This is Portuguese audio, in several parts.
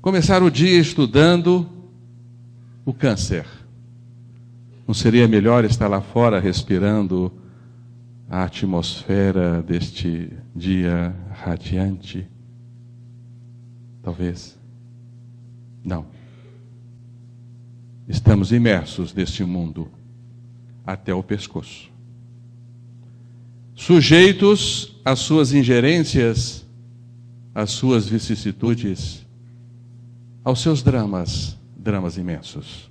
começar o dia estudando o câncer. Não seria melhor estar lá fora respirando a atmosfera deste dia radiante? Talvez. Não. Estamos imersos neste mundo até o pescoço, sujeitos às suas ingerências, às suas vicissitudes, aos seus dramas imensos.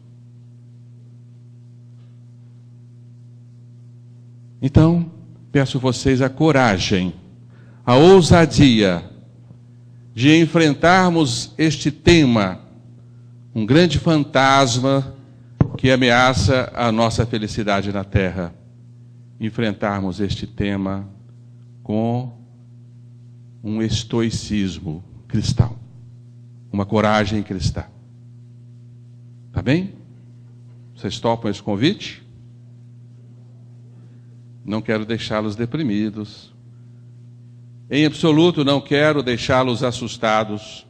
Então, peço a vocês a coragem, a ousadia de enfrentarmos este tema, um grande fantasma que ameaça a nossa felicidade na Terra. Enfrentarmos este tema com um estoicismo cristão, uma coragem cristã. Tá bem? Vocês topam esse convite? Não quero deixá-los deprimidos. Em absoluto, não quero deixá-los assustados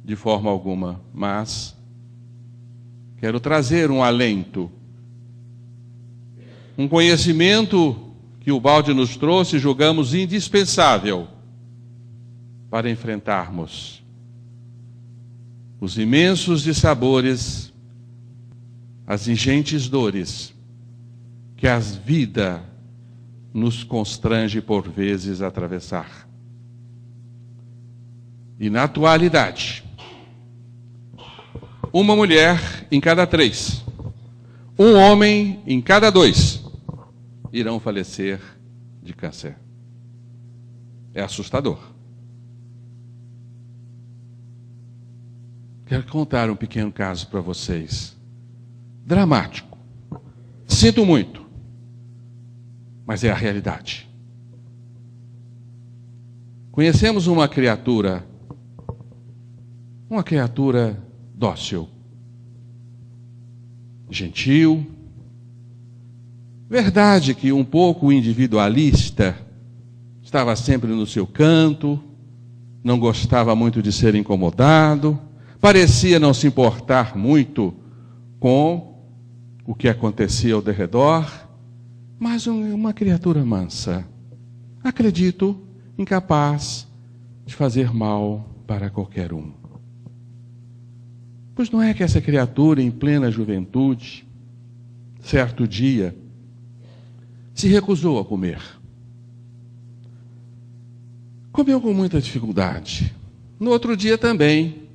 de forma alguma, mas quero trazer um alento, um conhecimento que o Balde nos trouxe, julgamos indispensável para enfrentarmos os imensos dissabores, as ingentes dores que a vida nos constrange por vezes a atravessar. E na atualidade, uma mulher em cada 3, um homem em cada 2 irão falecer de câncer. É assustador. Quero contar um pequeno caso para vocês. Dramático. Sinto muito, mas é a realidade. Conhecemos uma criatura dócil, gentil. Verdade que um pouco individualista, estava sempre no seu canto, não gostava muito de ser incomodado, parecia não se importar muito com o que acontecia ao redor, mas uma criatura mansa, acredito, incapaz de fazer mal para qualquer um. Pois não é que essa criatura, em plena juventude, certo dia, se recusou a comer. Comeu com muita dificuldade. No outro dia também.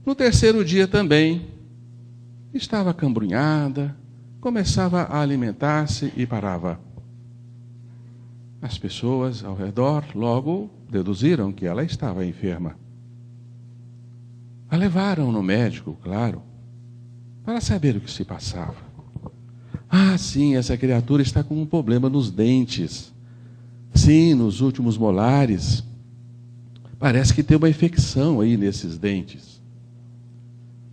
No terceiro dia também. Estava acabrunhada, começava a alimentar-se e parava. As pessoas ao redor logo deduziram que ela estava enferma. A levaram no médico, claro, para saber o que se passava. Ah, sim, essa criatura está com um problema nos dentes. Sim, nos últimos molares. Parece que tem uma infecção aí nesses dentes.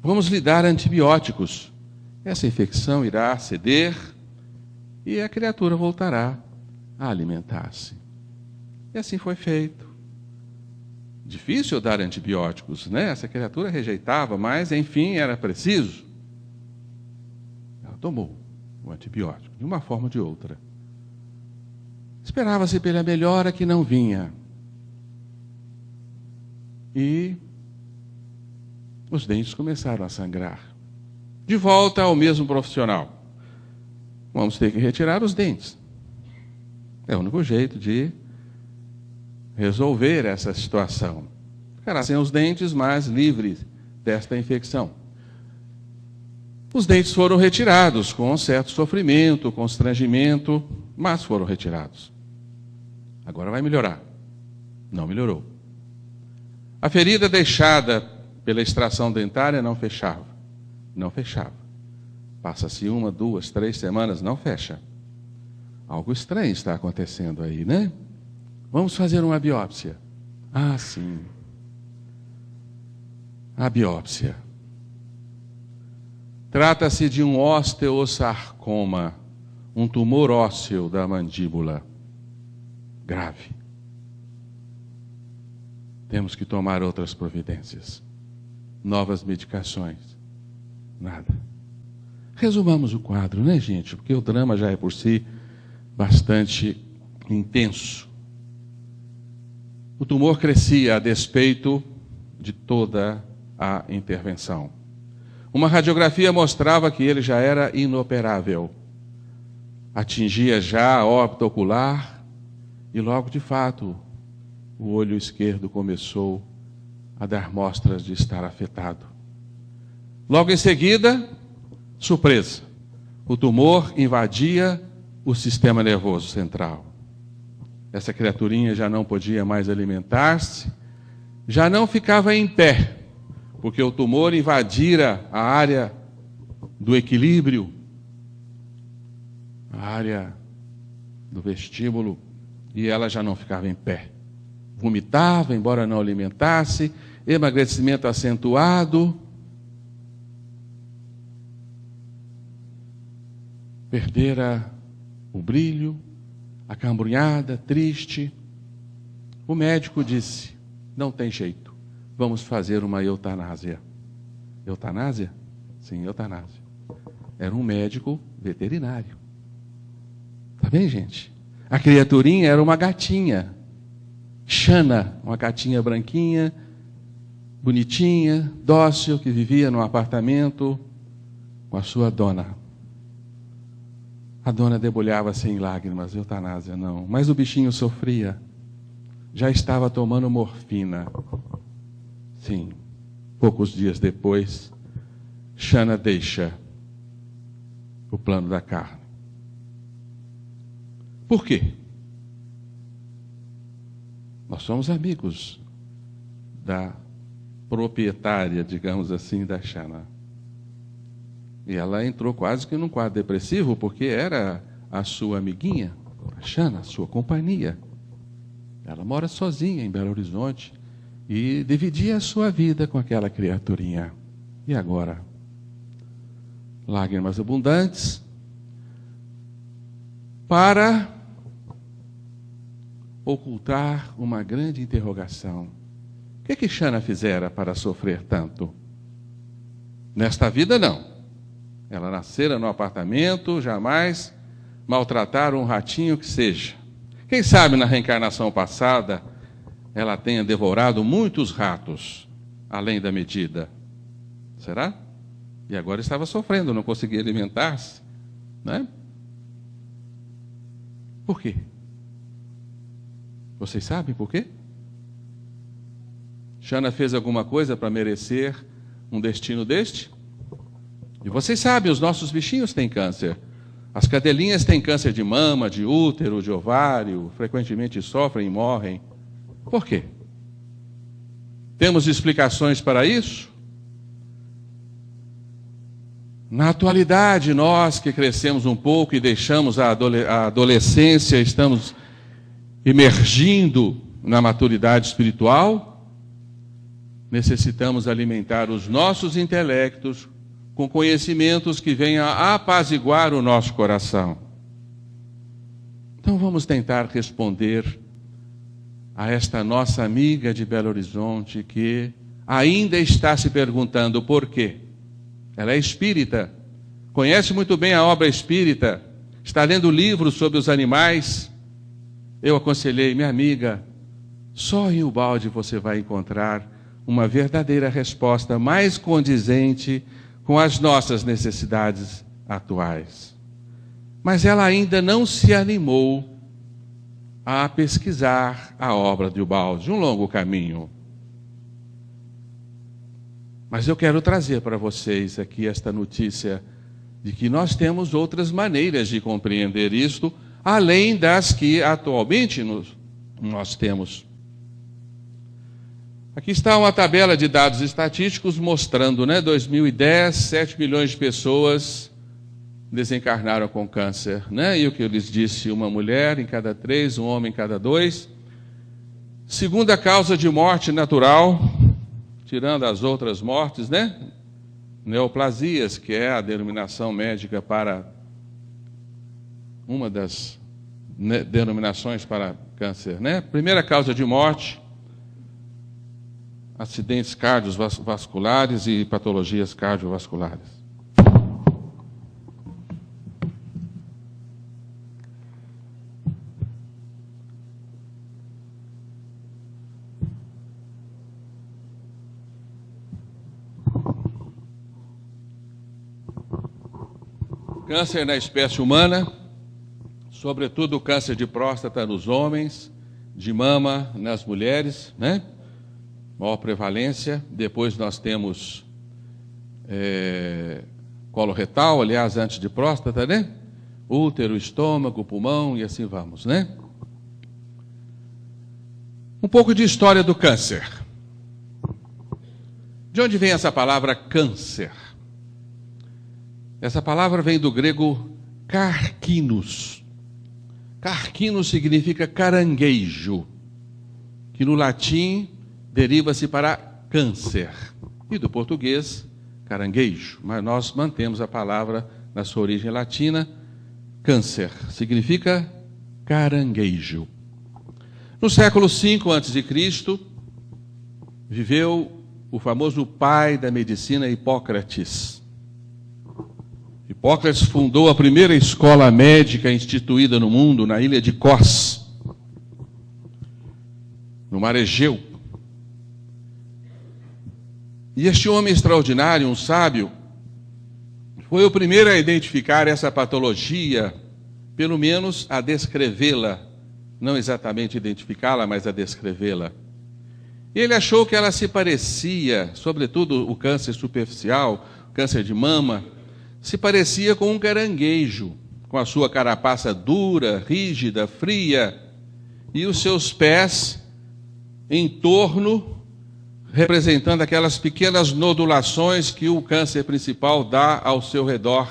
Vamos lhe dar antibióticos. Essa infecção irá ceder e a criatura voltará a alimentar-se. E assim foi feito. Difícil dar antibióticos, né? Essa criatura rejeitava, mas, enfim, era preciso. Ela tomou o antibiótico, de uma forma ou de outra. Esperava-se pela melhora que não vinha. E os dentes começaram a sangrar. De volta ao mesmo profissional. Vamos ter que retirar os dentes. É o único jeito de resolver essa situação. Ficará sem os dentes, mas livre desta infecção. Os dentes foram retirados com certo sofrimento, constrangimento, mas foram retirados. Agora vai melhorar. Não melhorou. A ferida deixada pela extração dentária não fechava. Não fechava. Passa-se 1, 2, 3 semanas, não fecha. Algo estranho está acontecendo aí, né? Vamos fazer uma biópsia. Ah, sim. A biópsia. Trata-se de um osteosarcoma, um tumor ósseo da mandíbula. Grave. Temos que tomar outras providências. novas medicações. Nada. Resumamos o quadro, né, gente? Porque o drama já é por si bastante intenso. O tumor crescia a despeito de toda a intervenção. Uma radiografia mostrava que ele já era inoperável. Atingia já a órbita ocular e logo, de fato, o olho esquerdo começou a dar mostras de estar afetado. Logo em seguida, surpresa, o tumor invadia o sistema nervoso central. Essa criaturinha já não podia mais alimentar-se, já não ficava em pé, porque o tumor invadira a área do equilíbrio, a área do vestíbulo, e ela já não ficava em pé. Vomitava, embora não alimentasse, emagrecimento acentuado, perdera o brilho, acambrunhada, triste. O médico disse: não tem jeito, vamos fazer uma eutanásia. Eutanásia? Sim, eutanásia. Era um médico veterinário. Tá bem, gente? A criaturinha era uma gatinha, Xana, uma gatinha branquinha, bonitinha, dócil, que vivia num apartamento com a sua dona. A dona debulhava-se em lágrimas. Eutanásia não. Mas o bichinho sofria. Já estava tomando morfina. Sim. Poucos dias depois, Xana deixa o plano da carne. Por quê? Nós somos amigos da proprietária, digamos assim, da Xana. E ela entrou quase que num quadro depressivo, porque era a sua amiguinha, a Xana, a sua companhia. Ela mora sozinha em Belo Horizonte e dividia a sua vida com aquela criaturinha. E agora? Lágrimas abundantes para ocultar uma grande interrogação. O que Xana fizera para sofrer tanto? Nesta vida, não. Ela nascera no apartamento, jamais maltrataram um ratinho que seja. Quem sabe na reencarnação passada ela tenha devorado muitos ratos, além da medida. Será? E agora estava sofrendo, não conseguia alimentar-se. Né? Por quê? Vocês sabem por quê? Xana fez alguma coisa para merecer um destino deste? E vocês sabem, os nossos bichinhos têm câncer. As cadelinhas têm câncer de mama, de útero, de ovário, frequentemente sofrem e morrem. Por quê? Temos explicações para isso? Na atualidade, nós que crescemos um pouco e deixamos a adolescência, estamos emergindo na maturidade espiritual, necessitamos alimentar os nossos intelectos com conhecimentos que venham a apaziguar o nosso coração. Então vamos tentar responder a esta nossa amiga de Belo Horizonte que ainda está se perguntando por quê. Ela é espírita, conhece muito bem a obra espírita, está lendo livros sobre os animais. Eu aconselhei, minha amiga, só em Ubalde você vai encontrar uma verdadeira resposta mais condizente com as nossas necessidades atuais. Mas ela ainda não se animou a pesquisar a obra de Ubalde, um longo caminho. Mas eu quero trazer para vocês aqui esta notícia de que nós temos outras maneiras de compreender isto, além das que atualmente nós temos. Aqui está uma tabela de dados estatísticos mostrando, 2010, 7 milhões de pessoas desencarnaram com câncer. E o que eu lhes disse, uma mulher em cada 3, um homem em cada 2. Segunda causa de morte natural, tirando as outras mortes, neoplasias, que é a denominação médica para uma das denominações para câncer. Primeira causa de morte, acidentes cardiovasculares e patologias cardiovasculares. Câncer na espécie humana, sobretudo o câncer de próstata nos homens, de mama nas mulheres, né? Maior prevalência. Depois nós temos colo retal, aliás, antes de próstata, né? Útero, estômago, pulmão e assim vamos, né? Um pouco de história do câncer. De onde vem essa palavra câncer? Essa palavra vem do grego carcinos. Carcinos significa caranguejo, que no latim deriva-se para câncer. E do português, caranguejo. Mas nós mantemos a palavra na sua origem latina, câncer. Significa caranguejo. No século V a.C., viveu o famoso pai da medicina, Hipócrates. Hipócrates fundou a primeira escola médica instituída no mundo, na ilha de Kos, no mar Egeu. E este homem extraordinário, um sábio, foi o primeiro a identificar essa patologia, pelo menos a descrevê-la, não exatamente identificá-la, mas a descrevê-la. Ele achou que ela se parecia, sobretudo o câncer superficial, o câncer de mama, se parecia com um caranguejo, com a sua carapaça dura, rígida, fria, e os seus pés em torno, representando aquelas pequenas nodulações que o câncer principal dá ao seu redor.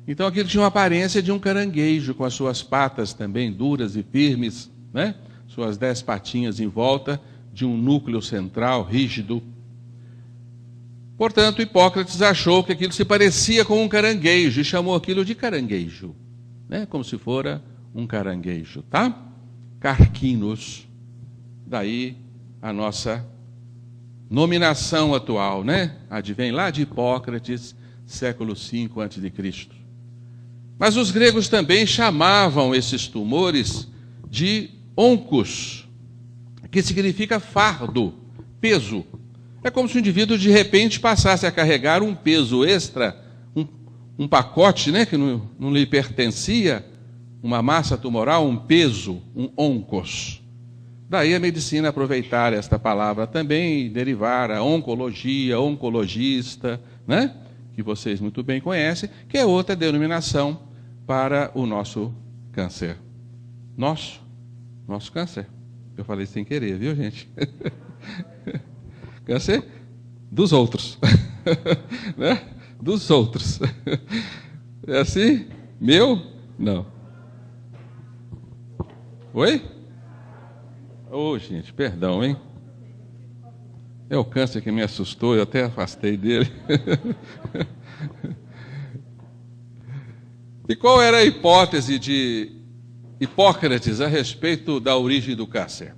Então aquilo tinha uma aparência de um caranguejo, com as suas patas também duras e firmes, né? Suas 10 patinhas em volta de um núcleo central rígido. Portanto, Hipócrates achou que aquilo se parecia com um caranguejo e chamou aquilo de caranguejo, né? Como se fora um caranguejo, tá? Carcinos. Daí a nossa nominação atual, né? Advém lá de Hipócrates, século V a.C. Mas os gregos também chamavam esses tumores de oncos, que significa fardo, peso. É como se o indivíduo de repente passasse a carregar um peso extra, um pacote, né, que não lhe pertencia, uma massa tumoral, um peso, um oncos. Daí a medicina aproveitar esta palavra também e derivar a oncologia, oncologista, né, que vocês muito bem conhecem, que é outra denominação para o nosso câncer. Nosso câncer. Eu falei sem querer, viu, gente? Câncer dos outros. Né? Dos outros. É assim? Meu? Não. Oi? Ô, gente, perdão, hein? É o câncer que me assustou, eu até afastei dele. E qual era a hipótese de Hipócrates a respeito da origem do câncer?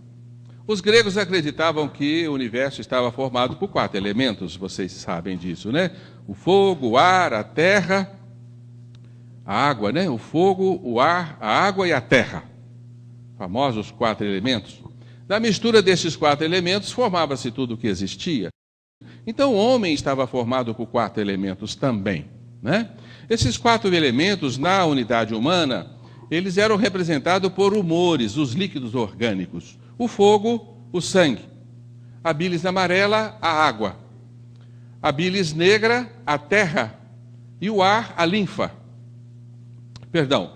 Os gregos acreditavam que o universo estava formado por 4 elementos, vocês sabem disso, né? O fogo, o ar, a terra, a água, né? O fogo, o ar, a água e a terra. Famosos 4 elementos. Da mistura desses 4 elementos formava-se tudo o que existia. Então o homem estava formado por 4 elementos também, né? Esses 4 elementos, na unidade humana, eles eram representados por humores, os líquidos orgânicos. O fogo, o sangue. A bilis amarela, a água. A bilis negra, a terra. E o ar, a linfa. Perdão.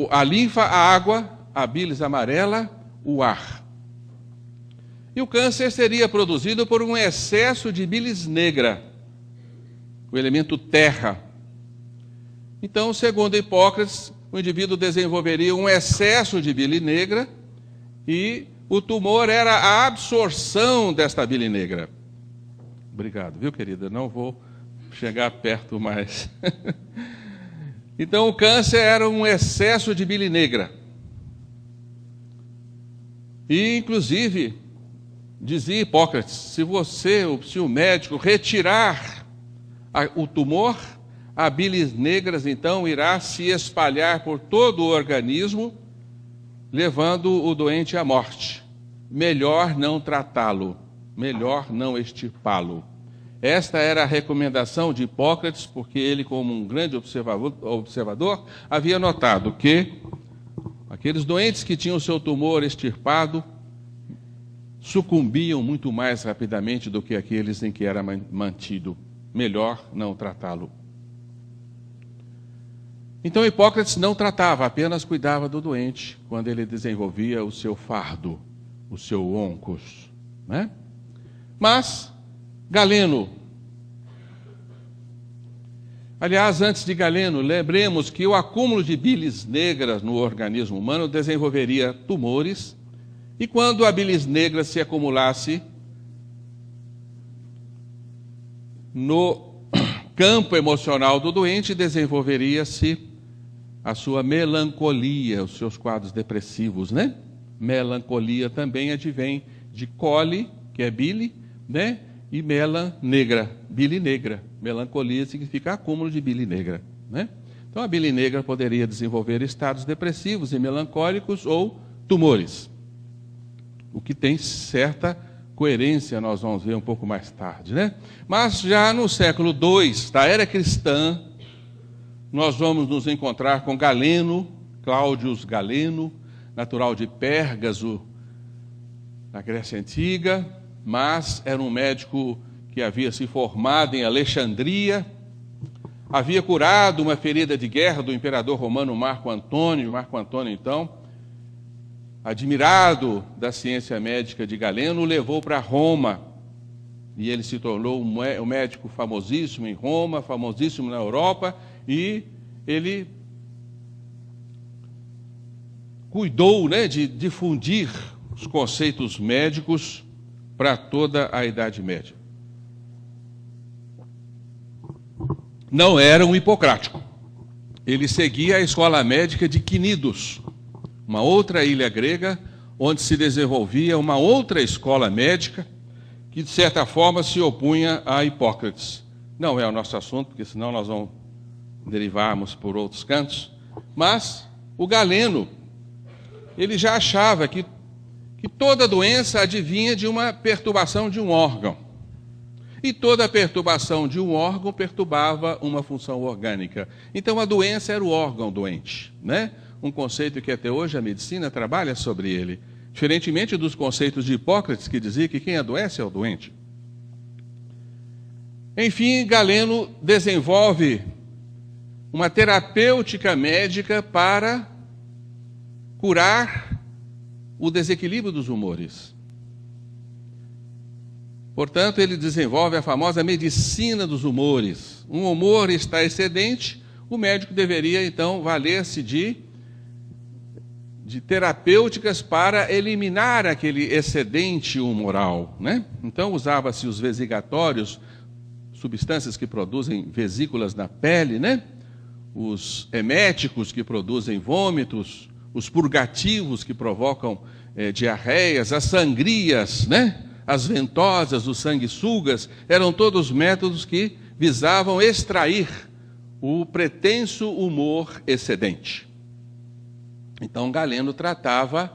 A linfa, a água. A bilis amarela, o ar. E o câncer seria produzido por um excesso de bilis negra, o elemento terra. Então, segundo Hipócrates, o indivíduo desenvolveria um excesso de bile negra e o tumor era a absorção desta bile negra. Obrigado, viu, querida? Não vou chegar perto mais. Então, o câncer era um excesso de bile negra. E, inclusive, dizia Hipócrates, se o médico retirar o tumor, a bilis negras então irá se espalhar por todo o organismo, levando o doente à morte. Melhor não tratá-lo, melhor não extirpá-lo. Esta era a recomendação de Hipócrates, porque ele, como um grande observador, havia notado que aqueles doentes que tinham seu tumor extirpado sucumbiam muito mais rapidamente do que aqueles em que era mantido. Melhor não tratá-lo. Então Hipócrates não tratava, apenas cuidava do doente quando ele desenvolvia o seu fardo, o seu oncos, né? Mas Galeno, aliás, antes de Galeno, lembremos que o acúmulo de bilis negras no organismo humano desenvolveria tumores, e quando a bilis negra se acumulasse no campo emocional do doente, desenvolveria-se a sua melancolia, os seus quadros depressivos, né? Melancolia também advém de coli, que é bile, né? E mela negra, bile negra. Melancolia significa acúmulo de bile negra, né? Então a bile negra poderia desenvolver estados depressivos e melancólicos ou tumores. O que tem certa coerência, nós vamos ver um pouco mais tarde, né? Mas já no século II da era cristã, nós vamos nos encontrar com Galeno, Cláudius Galeno, natural de Pérgaso, na Grécia Antiga, mas era um médico que havia se formado em Alexandria, havia curado uma ferida de guerra do imperador romano Marco Antônio. Marco Antônio, então, admirado da ciência médica de Galeno, o levou para Roma, e ele se tornou um médico famosíssimo em Roma, famosíssimo na Europa, e ele cuidou, né, de difundir os conceitos médicos para toda a Idade Média. Não era um hipocrático. Ele seguia a escola médica de Quinidos, uma outra ilha grega, onde se desenvolvia uma outra escola médica que, de certa forma, se opunha a Hipócrates. Não é o nosso assunto, porque senão nós vamos derivarmos por outros cantos, mas o Galeno, ele já achava que toda doença advinha de uma perturbação de um órgão. E toda perturbação de um órgão perturbava uma função orgânica. Então a doença era o órgão doente, né? Um conceito que até hoje a medicina trabalha sobre ele, diferentemente dos conceitos de Hipócrates, que dizia que quem adoece é o doente. Enfim, Galeno desenvolve uma terapêutica médica para curar o desequilíbrio dos humores. Portanto, ele desenvolve a famosa medicina dos humores. Um humor está excedente, o médico deveria, então, valer-se de terapêuticas para eliminar aquele excedente humoral, né? Então, usava-se os vesicatórios, substâncias que produzem vesículas na pele, né? Os eméticos, que produzem vômitos, os purgativos, que provocam diarreias, as sangrias, né? As ventosas, os sanguessugas, eram todos métodos que visavam extrair o pretenso humor excedente. Então, Galeno tratava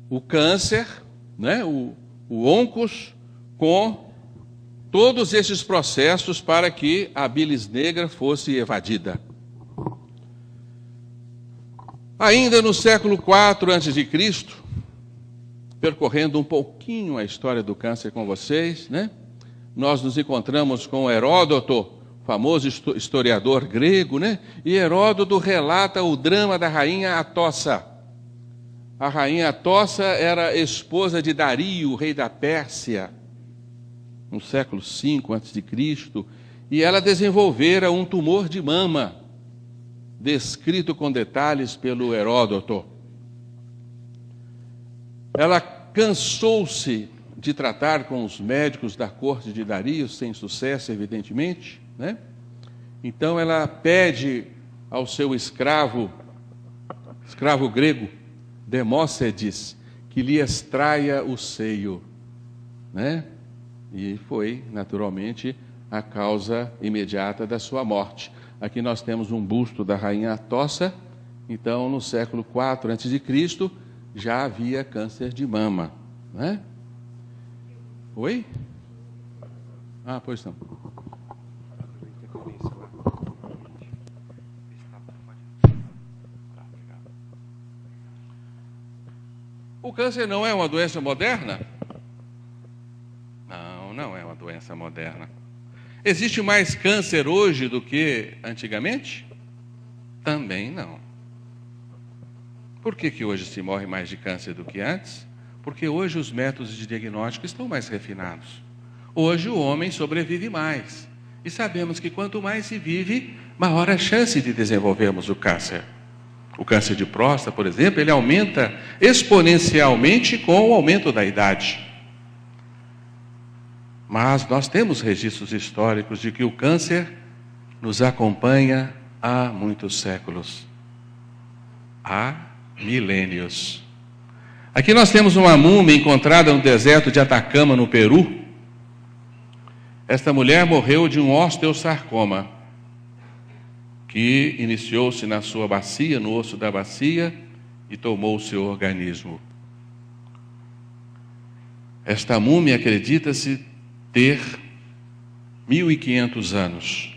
o câncer, né? o oncos, com todos esses processos para que a bilis negra fosse evadida. Ainda no século IV a.C., percorrendo um pouquinho a história do câncer com vocês, né? Nós nos encontramos com Heródoto, famoso historiador grego, né? E Heródoto relata o drama da rainha Atossa. A rainha Atossa era esposa de Dario, rei da Pérsia, no século V a.C., e ela desenvolvera um tumor de mama, descrito com detalhes pelo Heródoto. Ela cansou-se de tratar com os médicos da corte de Dario, sem sucesso, evidentemente, né? Então ela pede ao seu escravo grego, Demócedes, que lhe extraia o seio. né? E foi, naturalmente, a causa imediata da sua morte. Aqui nós temos um busto da rainha Atossa. Então, no século IV a.C., já havia câncer de mama, né? Oi? Ah, pois não. O câncer não é uma doença moderna? Não, não é uma doença moderna. Existe mais câncer hoje do que antigamente? Também não. Por que hoje se morre mais de câncer do que antes? Porque hoje os métodos de diagnóstico estão mais refinados. Hoje o homem sobrevive mais. E sabemos que quanto mais se vive, maior a chance de desenvolvermos o câncer. O câncer de próstata, por exemplo, ele aumenta exponencialmente com o aumento da idade. Mas nós temos registros históricos de que o câncer nos acompanha há muitos séculos. Há milênios. Aqui nós temos uma múmia encontrada no deserto de Atacama, no Peru. Esta mulher morreu de um osteosarcoma, que iniciou-se na sua bacia, no osso da bacia, e tomou o seu organismo. Esta múmia acredita-se ter 1.500 anos.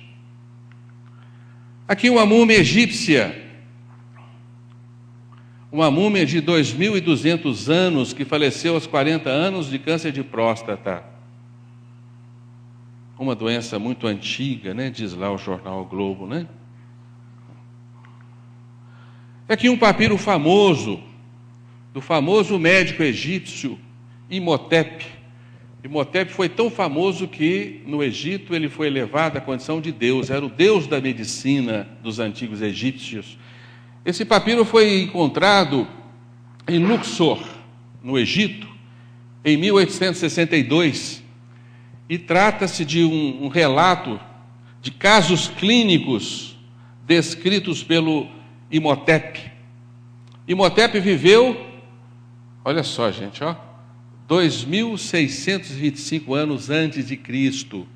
Aqui uma múmia egípcia, uma múmia de 2.200 anos, que faleceu aos 40 anos de câncer de próstata. Uma doença muito antiga, né? Diz lá o jornal o Globo, né? Aqui um papiro famoso, do famoso médico egípcio Imhotep. Imhotep foi tão famoso que no Egito ele foi elevado à condição de Deus, era o Deus da medicina dos antigos egípcios. Esse papiro foi encontrado em Luxor, no Egito, em 1862, e trata-se de um relato de casos clínicos descritos pelo Imhotep. Imhotep viveu, olha só, gente, 2.625 anos antes de Cristo.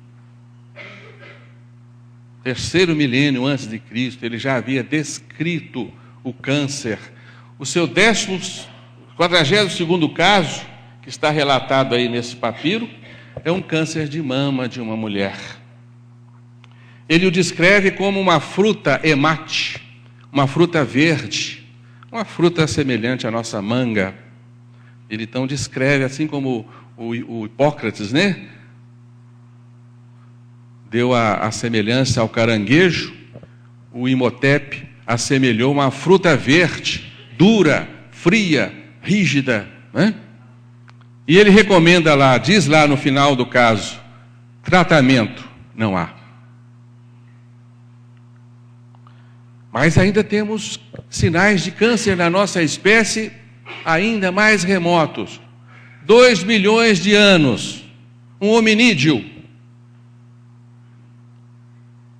Terceiro milênio antes de Cristo, ele já havia descrito o câncer. O seu 42º caso, que está relatado aí nesse papiro, é um câncer de mama de uma mulher. Ele o descreve como uma fruta emate, uma fruta verde, uma fruta semelhante à nossa manga. Ele então descreve, assim como o Hipócrates, né? Deu a semelhança ao caranguejo, o Imhotep assemelhou uma fruta verde, dura, fria, rígida, né? E ele recomenda lá, diz lá no final do caso, tratamento não há. Mas ainda temos sinais de câncer na nossa espécie ainda mais remotos. 2 milhões de anos, um hominídeo.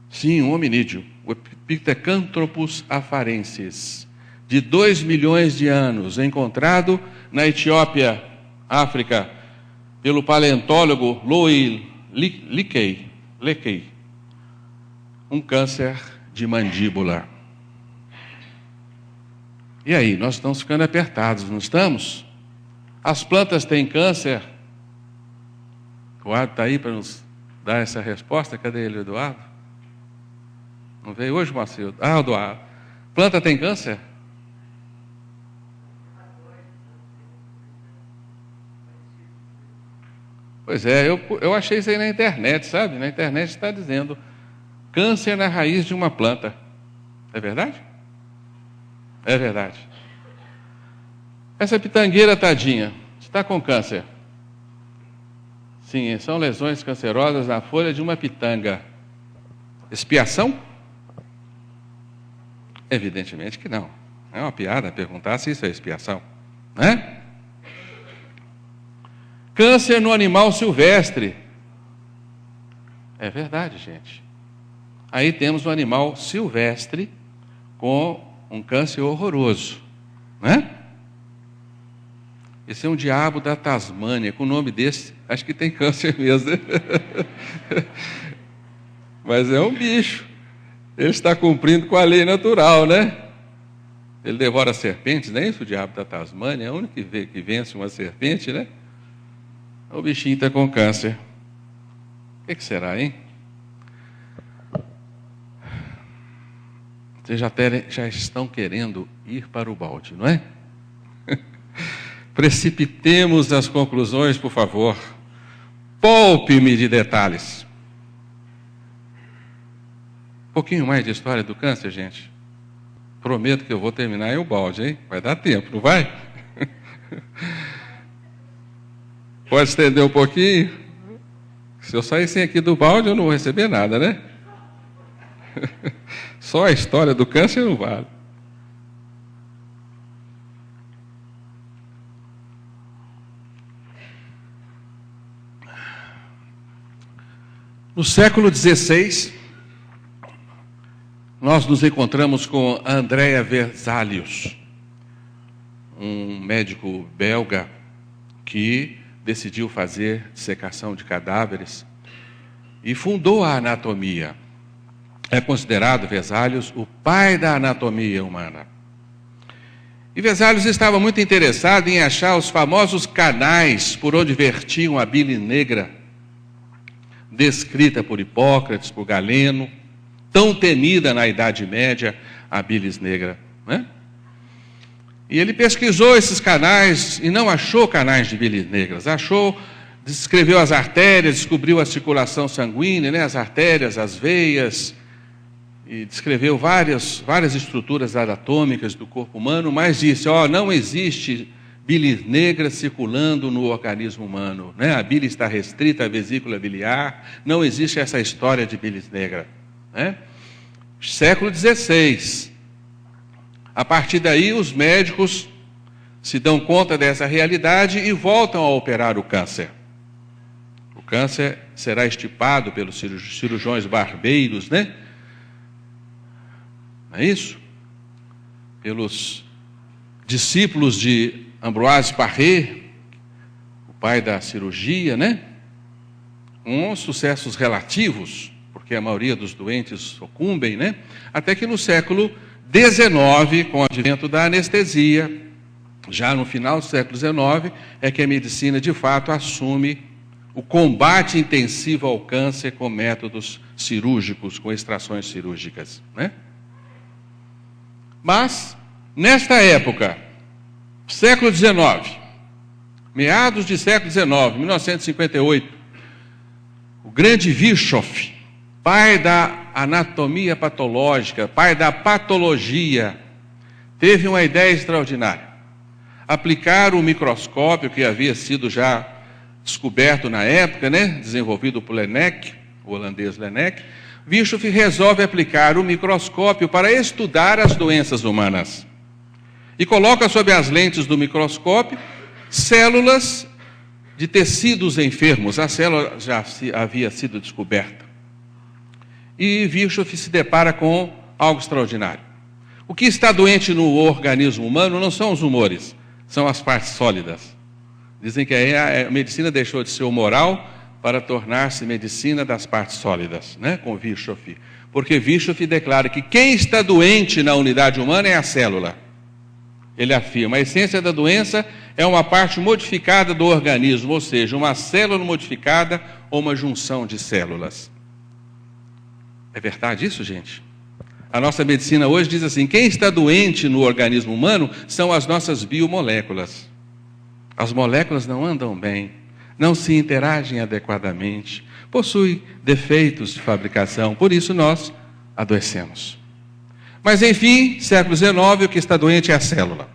Sim, um hominídeo, o Pithecanthropus afarensis, de 2 milhões de anos, encontrado na Etiópia, África, pelo paleontólogo Louis Leakey, um câncer de mandíbula. E aí, nós estamos ficando apertados, não estamos? As plantas têm câncer? O Eduardo está aí para nos dar essa resposta? Cadê ele, Eduardo? Não veio hoje, Marcelo? Ah, Eduardo. Planta tem câncer? Pois é, eu achei isso aí na internet, sabe? Na internet está dizendo câncer na raiz de uma planta. É verdade? É verdade. Essa pitangueira tadinha, está com câncer. Sim, são lesões cancerosas na folha de uma pitanga. Expiação? Evidentemente que não. É uma piada perguntar se isso é expiação, né? Câncer no animal silvestre. É verdade, gente. Aí temos um animal silvestre com um câncer horroroso, né? Esse é um diabo da Tasmânia. Com o nome desse, acho que tem câncer mesmo, né? Mas é um bicho. Ele está cumprindo com a lei natural, né? Ele devora serpentes, não é isso? O diabo da Tasmânia é o único que vence uma serpente, né? O bichinho está com câncer. O que será, hein? Vocês já estão querendo ir para o balde, não é? Precipitemos as conclusões, por favor. Poupe-me de detalhes. Um pouquinho mais de história do câncer, gente. Prometo que eu vou terminar em o balde, hein? Vai dar tempo, não vai? Pode estender um pouquinho? Se eu sair sem aqui do balde, eu não vou receber nada, né? Só a história do câncer não vale. No século XVI, nós nos encontramos com Andrea Vesalius, um médico belga que decidiu fazer dissecação de cadáveres e fundou a anatomia. É considerado Vesalius o pai da anatomia humana. E Vesalius estava muito interessado em achar os famosos canais por onde vertiam a bile negra, descrita por Hipócrates, por Galeno, tão temida na Idade Média, a bilis negra, né? E ele pesquisou esses canais e não achou canais de bilis negras, descreveu as artérias, descobriu a circulação sanguínea, né? As artérias, as veias, e descreveu várias estruturas anatômicas do corpo humano, mas disse, não existe bilis negra circulando no organismo humano, né? A bile está restrita à vesícula biliar, não existe essa história de bilis negra, né? Século XVI. A partir daí, os médicos se dão conta dessa realidade e voltam a operar o câncer. O câncer será extirpado pelos cirurgiões barbeiros, né? Não é isso? Pelos discípulos de Ambroise Paré, o pai da cirurgia, né? Com sucessos relativos, porque a maioria dos doentes sucumbem, né? Até que no século XIX, com o advento da anestesia, já no final do século XIX, é que a medicina de fato assume o combate intensivo ao câncer com métodos cirúrgicos, com extrações cirúrgicas, né? Mas, nesta época, século XIX, meados de século XIX, 1958, o grande Virchow, pai da anatomia patológica, pai da patologia, teve uma ideia extraordinária. Aplicar o microscópio que havia sido já descoberto na época, né, desenvolvido por Laennec, o holandês Laennec. Virchow resolve aplicar o microscópio para estudar as doenças humanas. E coloca sob as lentes do microscópio células de tecidos enfermos. A célula já havia sido descoberta. E Virchow se depara com algo extraordinário. O que está doente no organismo humano não são os humores, são as partes sólidas. Dizem que a medicina deixou de ser humoral para tornar-se medicina das partes sólidas, né? Com Virchow. Porque Virchow declara que quem está doente na unidade humana é a célula. Ele afirma, a essência da doença é uma parte modificada do organismo, ou seja, uma célula modificada ou uma junção de células. É verdade isso, gente? A nossa medicina hoje diz assim, quem está doente no organismo humano são as nossas biomoléculas. As moléculas não andam bem, não se interagem adequadamente, possuem defeitos de fabricação, por isso nós adoecemos. Mas, enfim, século XIX, o que está doente é a célula.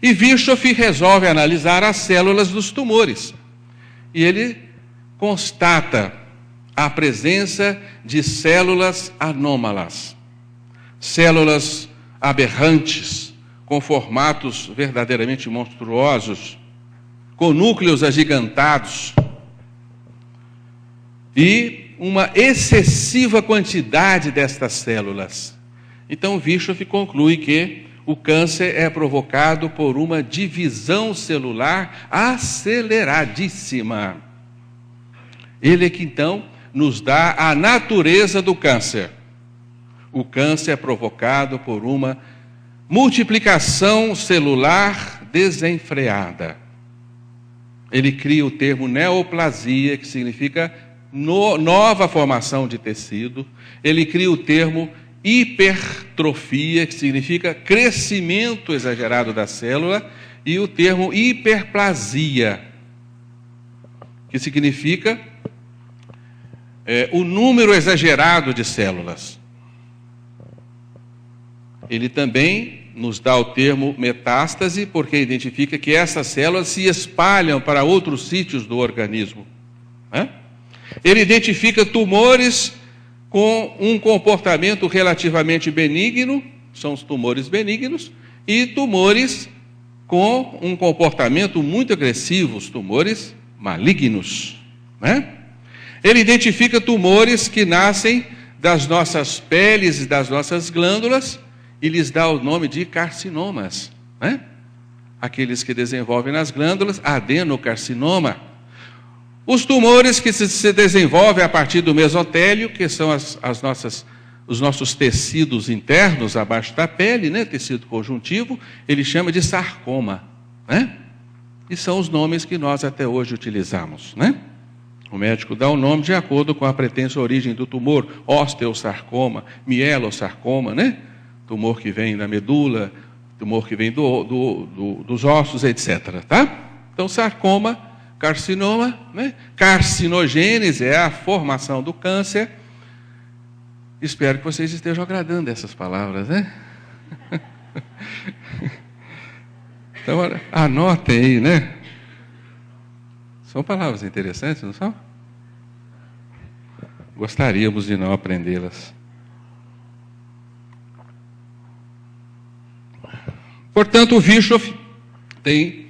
E Virchow resolve analisar as células dos tumores. E ele constata a presença de células anômalas, células aberrantes, com formatos verdadeiramente monstruosos, com núcleos agigantados e uma excessiva quantidade destas células. Então, Virchow conclui que o câncer é provocado por uma divisão celular aceleradíssima. Ele é que então nos dá a natureza do câncer. O câncer é provocado por uma multiplicação celular desenfreada. Ele cria o termo neoplasia, que significa nova formação de tecido. Ele cria o termo hipertrofia, que significa crescimento exagerado da célula, e o termo hiperplasia, que significa o número exagerado de células. Ele também nos dá o termo metástase, porque identifica que essas células se espalham para outros sítios do organismo, né? Ele identifica tumores com um comportamento relativamente benigno, são os tumores benignos, e tumores com um comportamento muito agressivo, os tumores malignos, né? Ele identifica tumores que nascem das nossas peles e das nossas glândulas e lhes dá o nome de carcinomas, né? Aqueles que desenvolvem nas glândulas, adenocarcinoma. Os tumores que se desenvolvem a partir do mesotélio, que são os nossos tecidos internos abaixo da pele, né? Tecido conjuntivo, ele chama de sarcoma, né? E são os nomes que nós até hoje utilizamos, né? O médico dá o nome de acordo com a pretensa origem do tumor, osteosarcoma, mielosarcoma, né? Tumor que vem da medula, tumor que vem dos ossos, etc. Tá? Então, sarcoma, carcinoma, né? Carcinogênese é a formação do câncer. Espero que vocês estejam agradando dessas palavras, né? Então, anotem aí, né? São palavras interessantes, não são? Gostaríamos de não aprendê-las. Portanto, o Virchow tem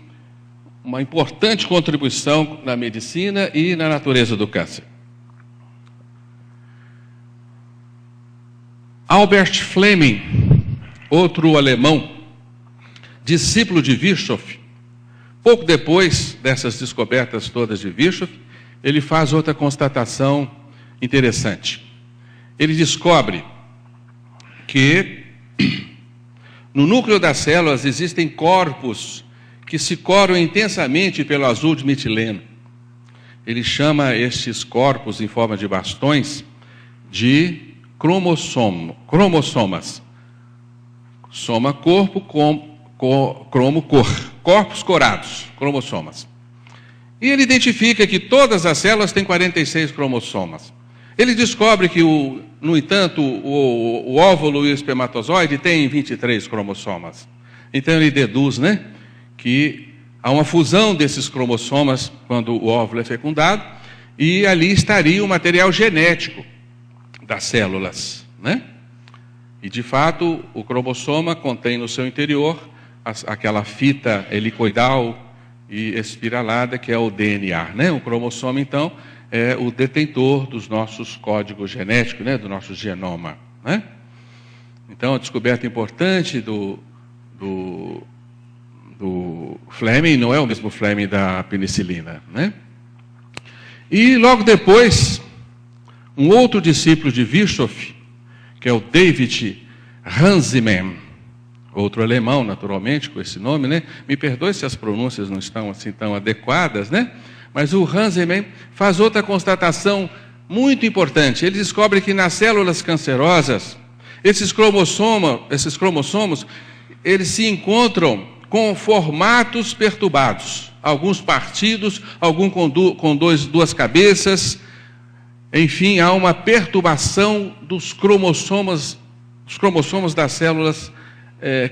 uma importante contribuição na medicina e na natureza do câncer. Albert Fleming, outro alemão, discípulo de Virchow, pouco depois dessas descobertas todas de Virchow, ele faz outra constatação interessante. Ele descobre que no núcleo das células existem corpos que se coram intensamente pelo azul de metileno. Ele chama estes corpos em forma de bastões de cromossomas. Soma corpo, cromo cor. Corpos corados, cromossomas. E ele identifica que todas as células têm 46 cromossomas. Ele descobre que, no entanto, o óvulo e o espermatozoide têm 23 cromossomas. Então ele deduz, né, que há uma fusão desses cromossomas quando o óvulo é fecundado, e ali estaria o material genético das células, né? E, de fato, o cromossoma contém no seu interior aquela fita helicoidal e espiralada que é o DNA, né? O cromossomo, então, é o detentor dos nossos códigos genéticos, né? Do nosso genoma, né? Então, a descoberta importante do Fleming não é o mesmo Fleming da penicilina, né? E logo depois, um outro discípulo de Virchow, que é o David Hansemann, outro alemão, naturalmente, com esse nome, né? Me perdoe se as pronúncias não estão assim tão adequadas, né? Mas o Hansemann faz outra constatação muito importante. Ele descobre que nas células cancerosas, esses cromossomos, eles se encontram com formatos perturbados. Alguns partidos, alguns com duas cabeças. Enfim, há uma perturbação dos cromossomas das células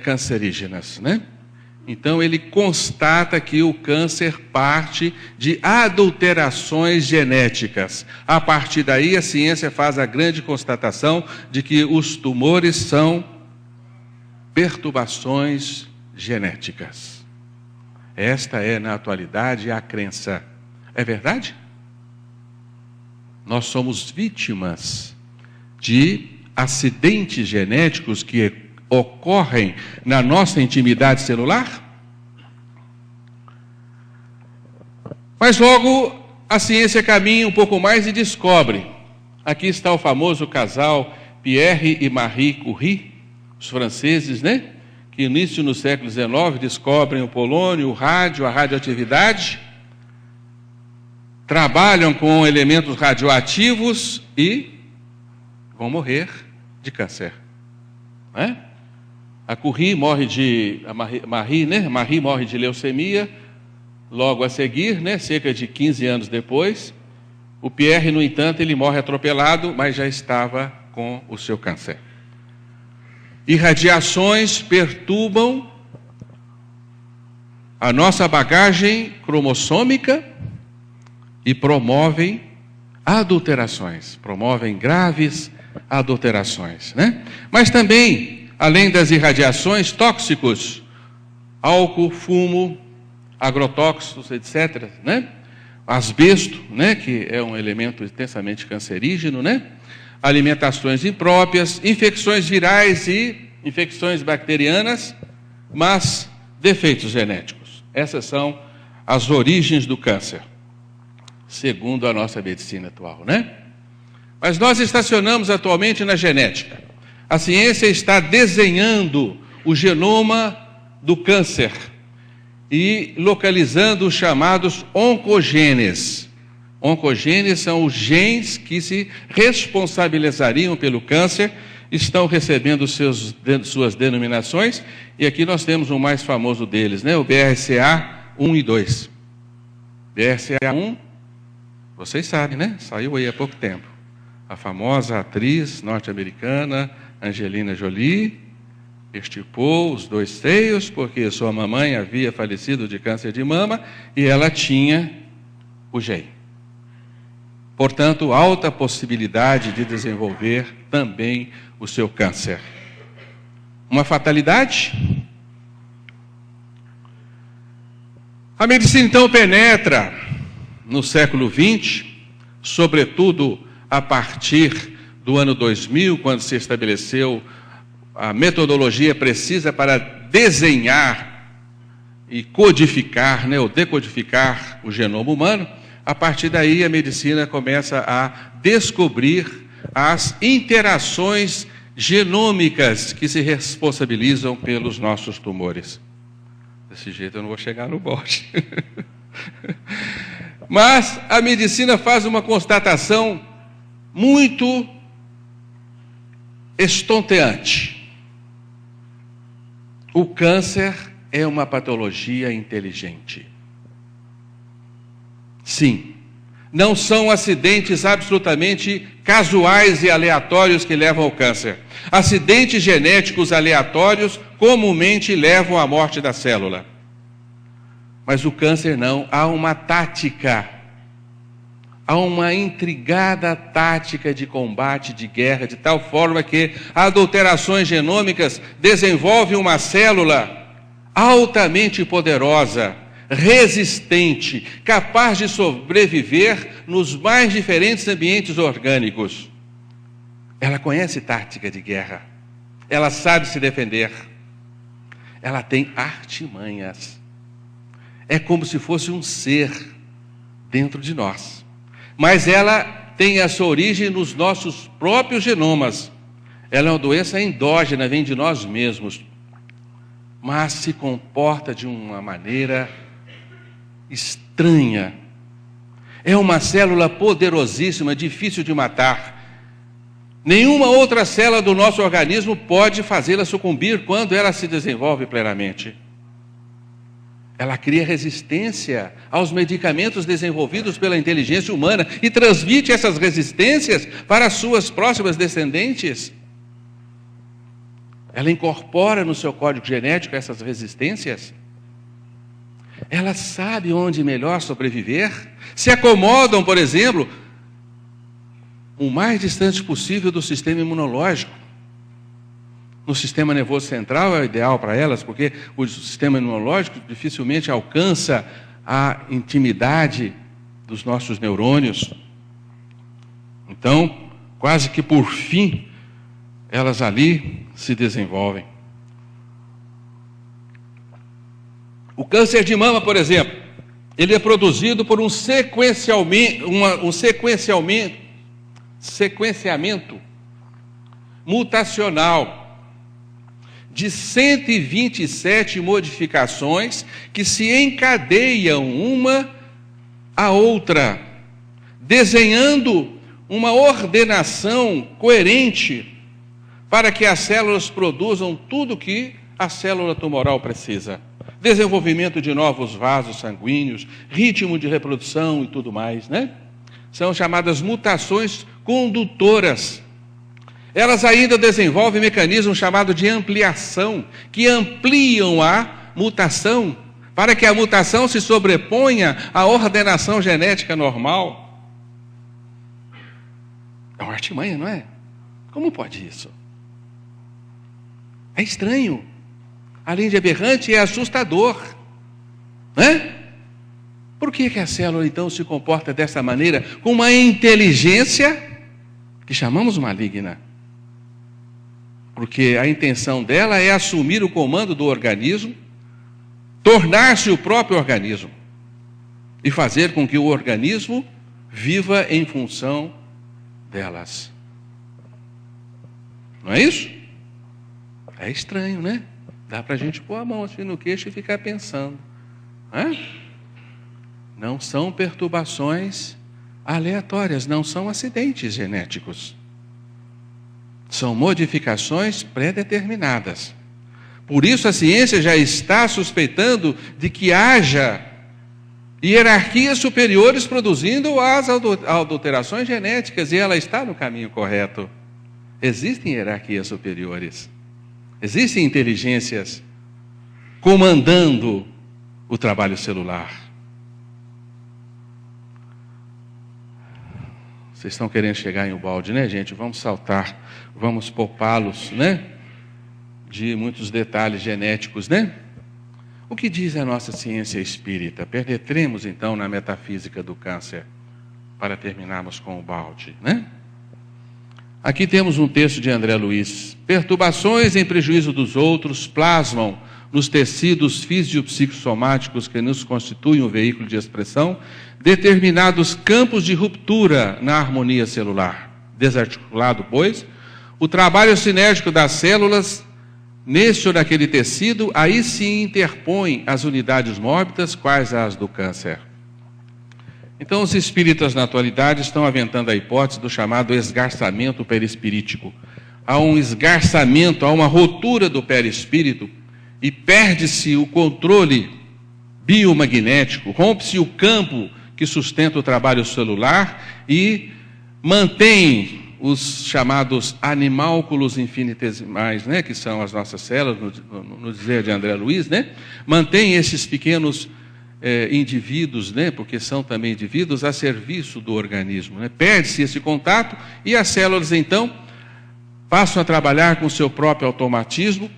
cancerígenas, né? Então, ele constata que o câncer parte de adulterações genéticas. A partir daí, a ciência faz a grande constatação de que os tumores são perturbações genéticas. Esta é, na atualidade, a crença. É verdade? Nós somos vítimas de acidentes genéticos que ocorrem na nossa intimidade celular? Mas logo a ciência caminha um pouco mais e descobre. Aqui está o famoso casal Pierre e Marie Curie, os franceses, né? Que início no século XIX descobrem o polônio, o rádio, a radioatividade, trabalham com elementos radioativos e vão morrer de câncer. Né? A Curie morre Marie morre de leucemia, logo a seguir, né, cerca de 15 anos depois. O Pierre, no entanto, ele morre atropelado, mas já estava com o seu câncer. Irradiações perturbam a nossa bagagem cromossômica e promovem adulterações, promovem graves adulterações, né? Mas também, além das irradiações, tóxicos, álcool, fumo, agrotóxicos, etc., né? Asbesto, né? Que é um elemento intensamente cancerígeno, né? Alimentações impróprias, infecções virais e infecções bacterianas, mas defeitos genéticos. Essas são as origens do câncer, segundo a nossa medicina atual, né? Mas nós estacionamos atualmente na genética. A ciência está desenhando o genoma do câncer e localizando os chamados oncogenes. Oncogenes são os genes que se responsabilizariam pelo câncer, estão recebendo suas denominações, e aqui nós temos o mais famoso deles, né? O BRCA1 e 2. BRCA1, vocês sabem, né? Saiu aí há pouco tempo. A famosa atriz norte-americana Angelina Jolie extirpou os 2 seios porque sua mamãe havia falecido de câncer de mama e ela tinha o gene. Portanto, alta possibilidade de desenvolver também o seu câncer. Uma fatalidade? A medicina, então, penetra no século XX, sobretudo a partir do ano 2000, quando se estabeleceu a metodologia precisa para desenhar e codificar, né, ou decodificar o genoma humano. A partir daí, a medicina começa a descobrir as interações genômicas que se responsabilizam pelos nossos tumores. Desse jeito eu não vou chegar no bote. Mas a medicina faz uma constatação muito estonteante. O câncer é uma patologia inteligente. Sim, não são acidentes absolutamente casuais e aleatórios que levam ao câncer. Acidentes genéticos aleatórios comumente levam à morte da célula. Mas o câncer não, há uma tática, há uma intrigada tática de combate, de guerra, de tal forma que adulterações genômicas desenvolvem uma célula altamente poderosa, resistente, capaz de sobreviver nos mais diferentes ambientes orgânicos. Ela conhece tática de guerra, ela sabe se defender, ela tem artimanhas. É como se fosse um ser dentro de nós. Mas ela tem a sua origem nos nossos próprios genomas. Ela é uma doença endógena, vem de nós mesmos. Mas se comporta de uma maneira estranha. É uma célula poderosíssima, difícil de matar. Nenhuma outra célula do nosso organismo pode fazê-la sucumbir quando ela se desenvolve plenamente. Ela cria resistência aos medicamentos desenvolvidos pela inteligência humana e transmite essas resistências para as suas próximas descendentes. Ela incorpora no seu código genético essas resistências. Ela sabe onde melhor sobreviver. Se acomodam, por exemplo, o mais distante possível do sistema imunológico. No sistema nervoso central é o ideal para elas, porque o sistema imunológico dificilmente alcança a intimidade dos nossos neurônios. Então, quase que por fim, elas ali se desenvolvem. O câncer de mama, por exemplo, ele é produzido por um sequenciamento mutacional de 127 modificações que se encadeiam uma à outra, desenhando uma ordenação coerente para que as células produzam tudo o que a célula tumoral precisa. Desenvolvimento de novos vasos sanguíneos, ritmo de reprodução e tudo mais, né? São chamadas mutações condutoras. Elas ainda desenvolvem mecanismo chamado de ampliação, que ampliam a mutação, para que a mutação se sobreponha à ordenação genética normal. É uma artimanha, não é? Como pode isso? É estranho. Além de aberrante, é assustador. Né? Por que a célula, então, se comporta dessa maneira, com uma inteligência que chamamos maligna? Porque a intenção dela é assumir o comando do organismo, tornar-se o próprio organismo e fazer com que o organismo viva em função delas. Não é isso? É estranho, né? Dá para a gente pôr a mão assim no queixo e ficar pensando. Não são perturbações aleatórias, não são acidentes genéticos. São modificações pré-determinadas. Por isso a ciência já está suspeitando de que haja hierarquias superiores produzindo as alterações genéticas, e ela está no caminho correto. Existem hierarquias superiores. Existem inteligências comandando o trabalho celular. Vocês estão querendo chegar em Ubalde, né, gente? Vamos saltar, vamos poupá-los, né? De muitos detalhes genéticos, né? O que diz a nossa ciência espírita? Penetremos, então, na metafísica do câncer, para terminarmos com Ubalde, né? Aqui temos um texto de André Luiz. Perturbações em prejuízo dos outros plasmam nos tecidos físio-psicossomáticos que nos constituem um veículo de expressão determinados campos de ruptura na harmonia celular. Desarticulado, pois, o trabalho sinérgico das células neste ou naquele tecido, aí se interpõem as unidades mórbidas, quais as do câncer. Então, os espíritas na atualidade estão aventando a hipótese do chamado esgarçamento perispirítico. Há um esgarçamento, há uma rotura do perispírito e perde-se o controle biomagnético, rompe-se o campo que sustenta o trabalho celular e mantém os chamados animálculos infinitesimais, né, que são as nossas células, no dizer de André Luiz, né, mantém esses pequenos indivíduos, né, porque são também indivíduos, a serviço do organismo. Né? Perde-se esse contato e as células, então, passam a trabalhar com o seu próprio automatismo,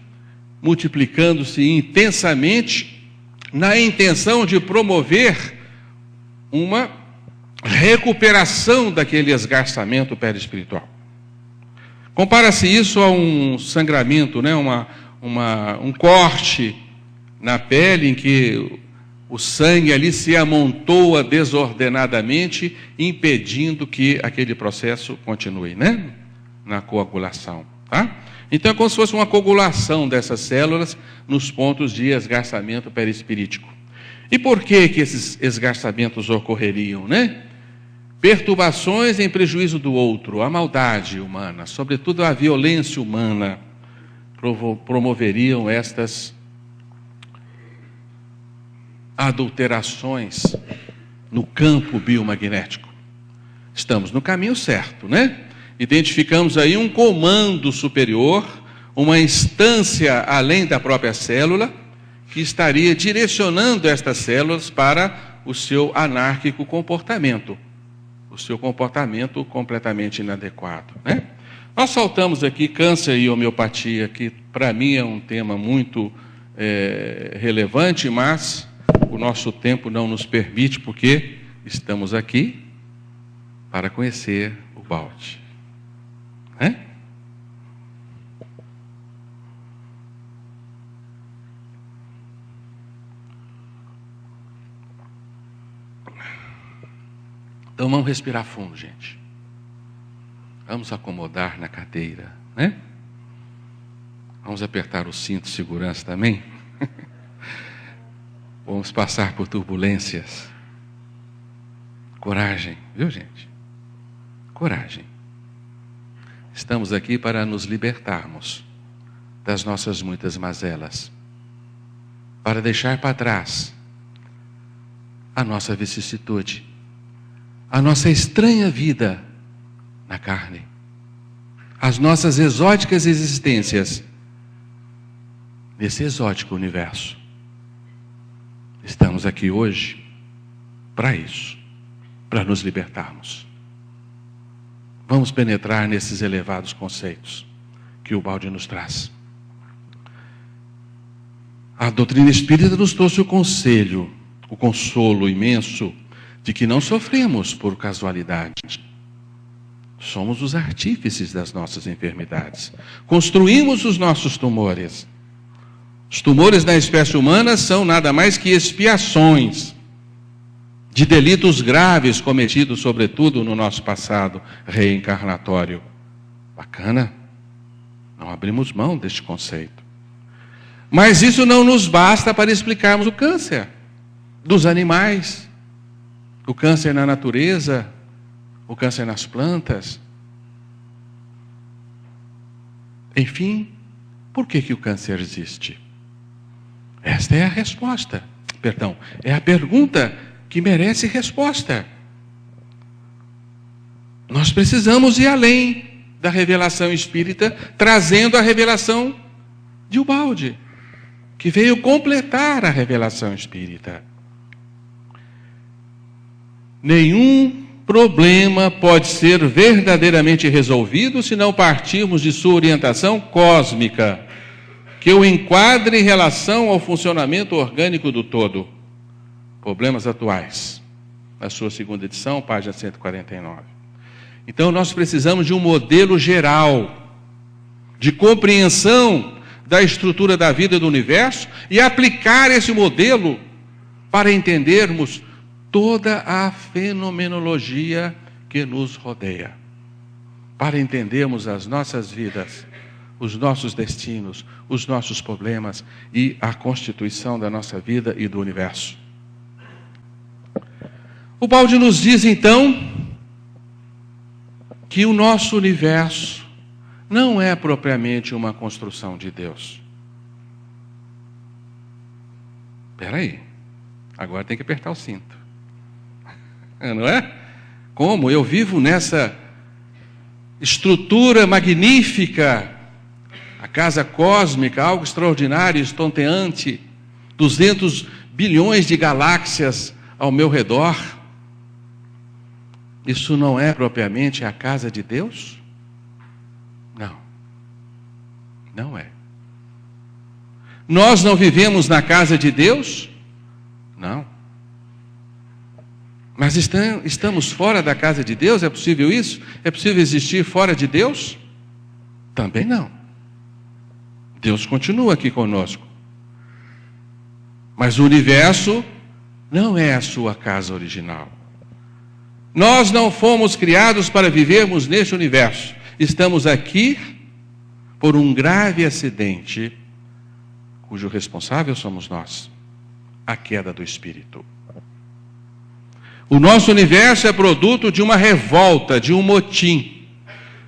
multiplicando-se intensamente, na intenção de promover uma recuperação daquele esgarçamento perispiritual. Compara-se isso a um sangramento, né? um corte na pele em que o sangue ali se amontoa desordenadamente, impedindo que aquele processo continue, né? Na coagulação. Tá? Então é como se fosse uma coagulação dessas células nos pontos de esgarçamento perispirítico. E por que esses esgarçamentos ocorreriam, né? Perturbações em prejuízo do outro, a maldade humana, sobretudo a violência humana, promoveriam estas adulterações no campo biomagnético. Estamos no caminho certo, né? Identificamos aí um comando superior, uma instância além da própria célula, que estaria direcionando estas células para o seu anárquico comportamento, o seu comportamento completamente inadequado, né? Nós saltamos aqui câncer e homeopatia, que para mim é um tema muito relevante, mas o nosso tempo não nos permite, porque estamos aqui para conhecer o Ubalde. Né? Então vamos respirar fundo, gente. Vamos acomodar na cadeira, né? Vamos apertar o cinto de segurança também. Vamos passar por turbulências. Coragem, viu, gente? Coragem. Estamos aqui para nos libertarmos das nossas muitas mazelas, para deixar para trás a nossa vicissitude, a nossa estranha vida na carne, as nossas exóticas existências nesse exótico universo. Estamos aqui hoje para isso, para nos libertarmos. Vamos penetrar nesses elevados conceitos que o balde nos traz. A doutrina espírita nos trouxe o conselho, o consolo imenso de que não sofremos por casualidade. Somos os artífices das nossas enfermidades. Construímos os nossos tumores. Os tumores na espécie humana são nada mais que expiações de delitos graves cometidos, sobretudo, no nosso passado reencarnatório. Bacana? Não abrimos mão deste conceito. Mas isso não nos basta para explicarmos o câncer dos animais, o câncer na natureza, o câncer nas plantas. Enfim, por que o câncer existe? Esta é a resposta. Perdão, é a pergunta que merece resposta. Nós precisamos ir além da revelação espírita, trazendo a revelação de Ubaldi, que veio completar a revelação espírita. Nenhum problema pode ser verdadeiramente resolvido se não partirmos de sua orientação cósmica, que o enquadre em relação ao funcionamento orgânico do todo. Problemas atuais, na sua segunda edição, página 149. Então nós precisamos de um modelo geral, de compreensão da estrutura da vida do universo e aplicar esse modelo para entendermos toda a fenomenologia que nos rodeia, para entendermos as nossas vidas, os nossos destinos, os nossos problemas e a constituição da nossa vida e do universo. O Ubaldi nos diz então que o nosso universo não é propriamente uma construção de Deus. Espera aí, agora tem que apertar o cinto. Não é? Como eu vivo nessa estrutura magnífica, a casa cósmica, algo extraordinário, estonteante, 200 bilhões de galáxias ao meu redor. Isso não é propriamente a casa de Deus? Não. Não é. Nós não vivemos na casa de Deus? Não. Mas estamos fora da casa de Deus? É possível isso? É possível existir fora de Deus? Também não. Deus continua aqui conosco. Mas o universo não é a sua casa original. Nós não fomos criados para vivermos neste universo. Estamos aqui por um grave acidente, cujo responsável somos nós, a queda do espírito. O nosso universo é produto de uma revolta, de um motim,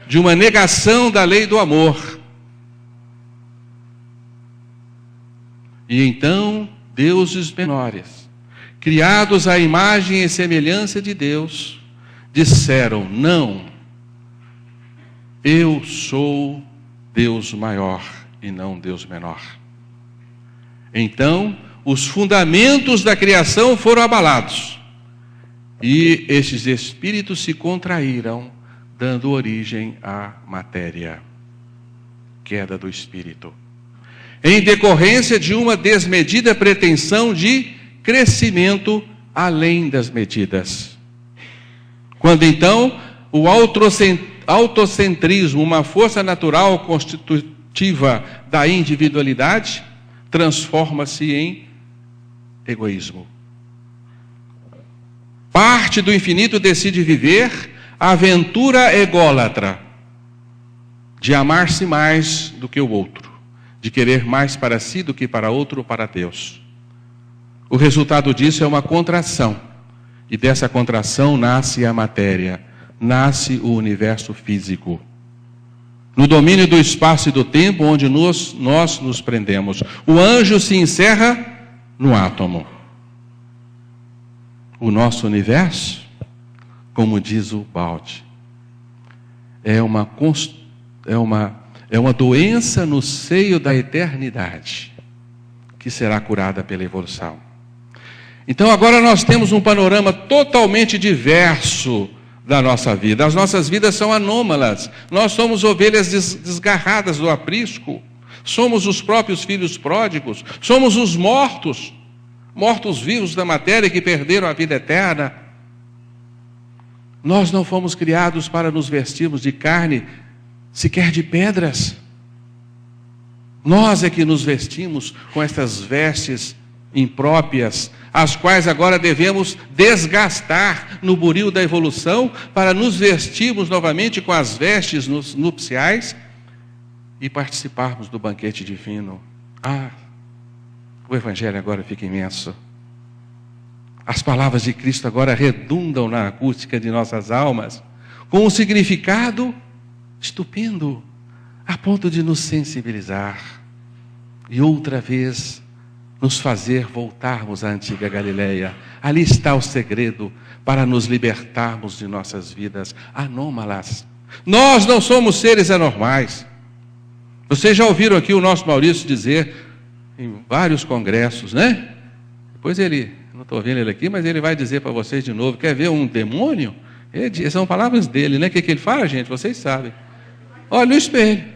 de uma negação da lei do amor. E então, deuses menores, criados à imagem e semelhança de Deus, disseram: não, eu sou Deus maior e não Deus menor. Então, os fundamentos da criação foram abalados. E estes espíritos se contraíram, dando origem à matéria. Queda do espírito. Em decorrência de uma desmedida pretensão de crescimento além das medidas. Quando então o autocentrismo, uma força natural constitutiva da individualidade, transforma-se em egoísmo. Parte do infinito decide viver a aventura ególatra de amar-se mais do que o outro, de querer mais para si do que para outro ou para Deus. O resultado disso é uma contração, e dessa contração nasce a matéria, nasce o universo físico. No domínio do espaço e do tempo, onde nós nos prendemos. O anjo se encerra no átomo. O nosso universo, como diz o Balde, é uma doença no seio da eternidade, que será curada pela evolução. Então agora nós temos um panorama totalmente diverso da nossa vida. As nossas vidas são anômalas. Nós somos ovelhas desgarradas do aprisco. Somos os próprios filhos pródigos. Somos os mortos-vivos da matéria que perderam a vida eterna. Nós não fomos criados para nos vestirmos de carne, sequer de pedras. Nós é que nos vestimos com estas vestes impróprias, as quais agora devemos desgastar no buril da evolução para nos vestirmos novamente com as vestes nupciais e participarmos do banquete divino. O Evangelho agora fica imenso. As palavras de Cristo agora redundam na acústica de nossas almas com um significado estupendo, a ponto de nos sensibilizar e outra vez nos fazer voltarmos à antiga Galileia. Ali está o segredo para nos libertarmos de nossas vidas anômalas. Nós não somos seres anormais. Vocês já ouviram aqui o nosso Maurício dizer em vários congressos, né? Depois não estou vendo ele aqui, mas ele vai dizer para vocês de novo, quer ver um demônio? São palavras dele, né? O que ele fala, gente? Vocês sabem. Olha no espelho.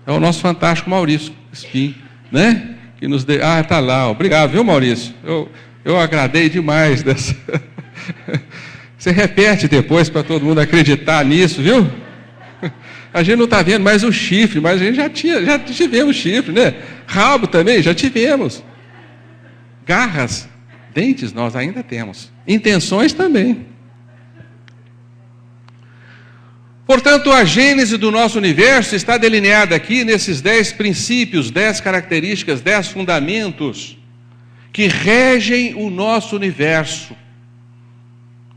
É o nosso fantástico Maurício Espim, né? Que nos deu. Tá lá. Obrigado, viu, Maurício? Eu agradei demais dessa. Você repete depois para todo mundo acreditar nisso, viu? A gente não está vendo mais o chifre, mas a gente já tivemos chifre, né? Rabo também, já tivemos. Garras, dentes nós ainda temos. Intenções também. Portanto, a gênese do nosso universo está delineada aqui nesses 10 princípios, 10 características, 10 fundamentos que regem o nosso universo,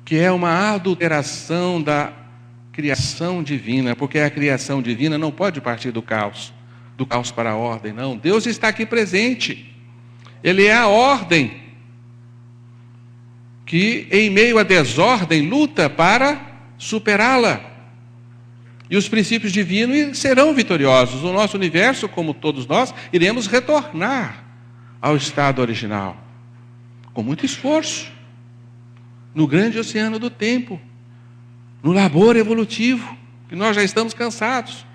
que é uma adulteração da criação divina, porque a criação divina não pode partir do caos para a ordem, não. Deus está aqui presente. Ele é a ordem que, em meio à desordem, luta para superá-la. E os princípios divinos serão vitoriosos. O nosso universo, como todos nós, iremos retornar ao estado original, com muito esforço, no grande oceano do tempo, no labor evolutivo, que nós já estamos cansados.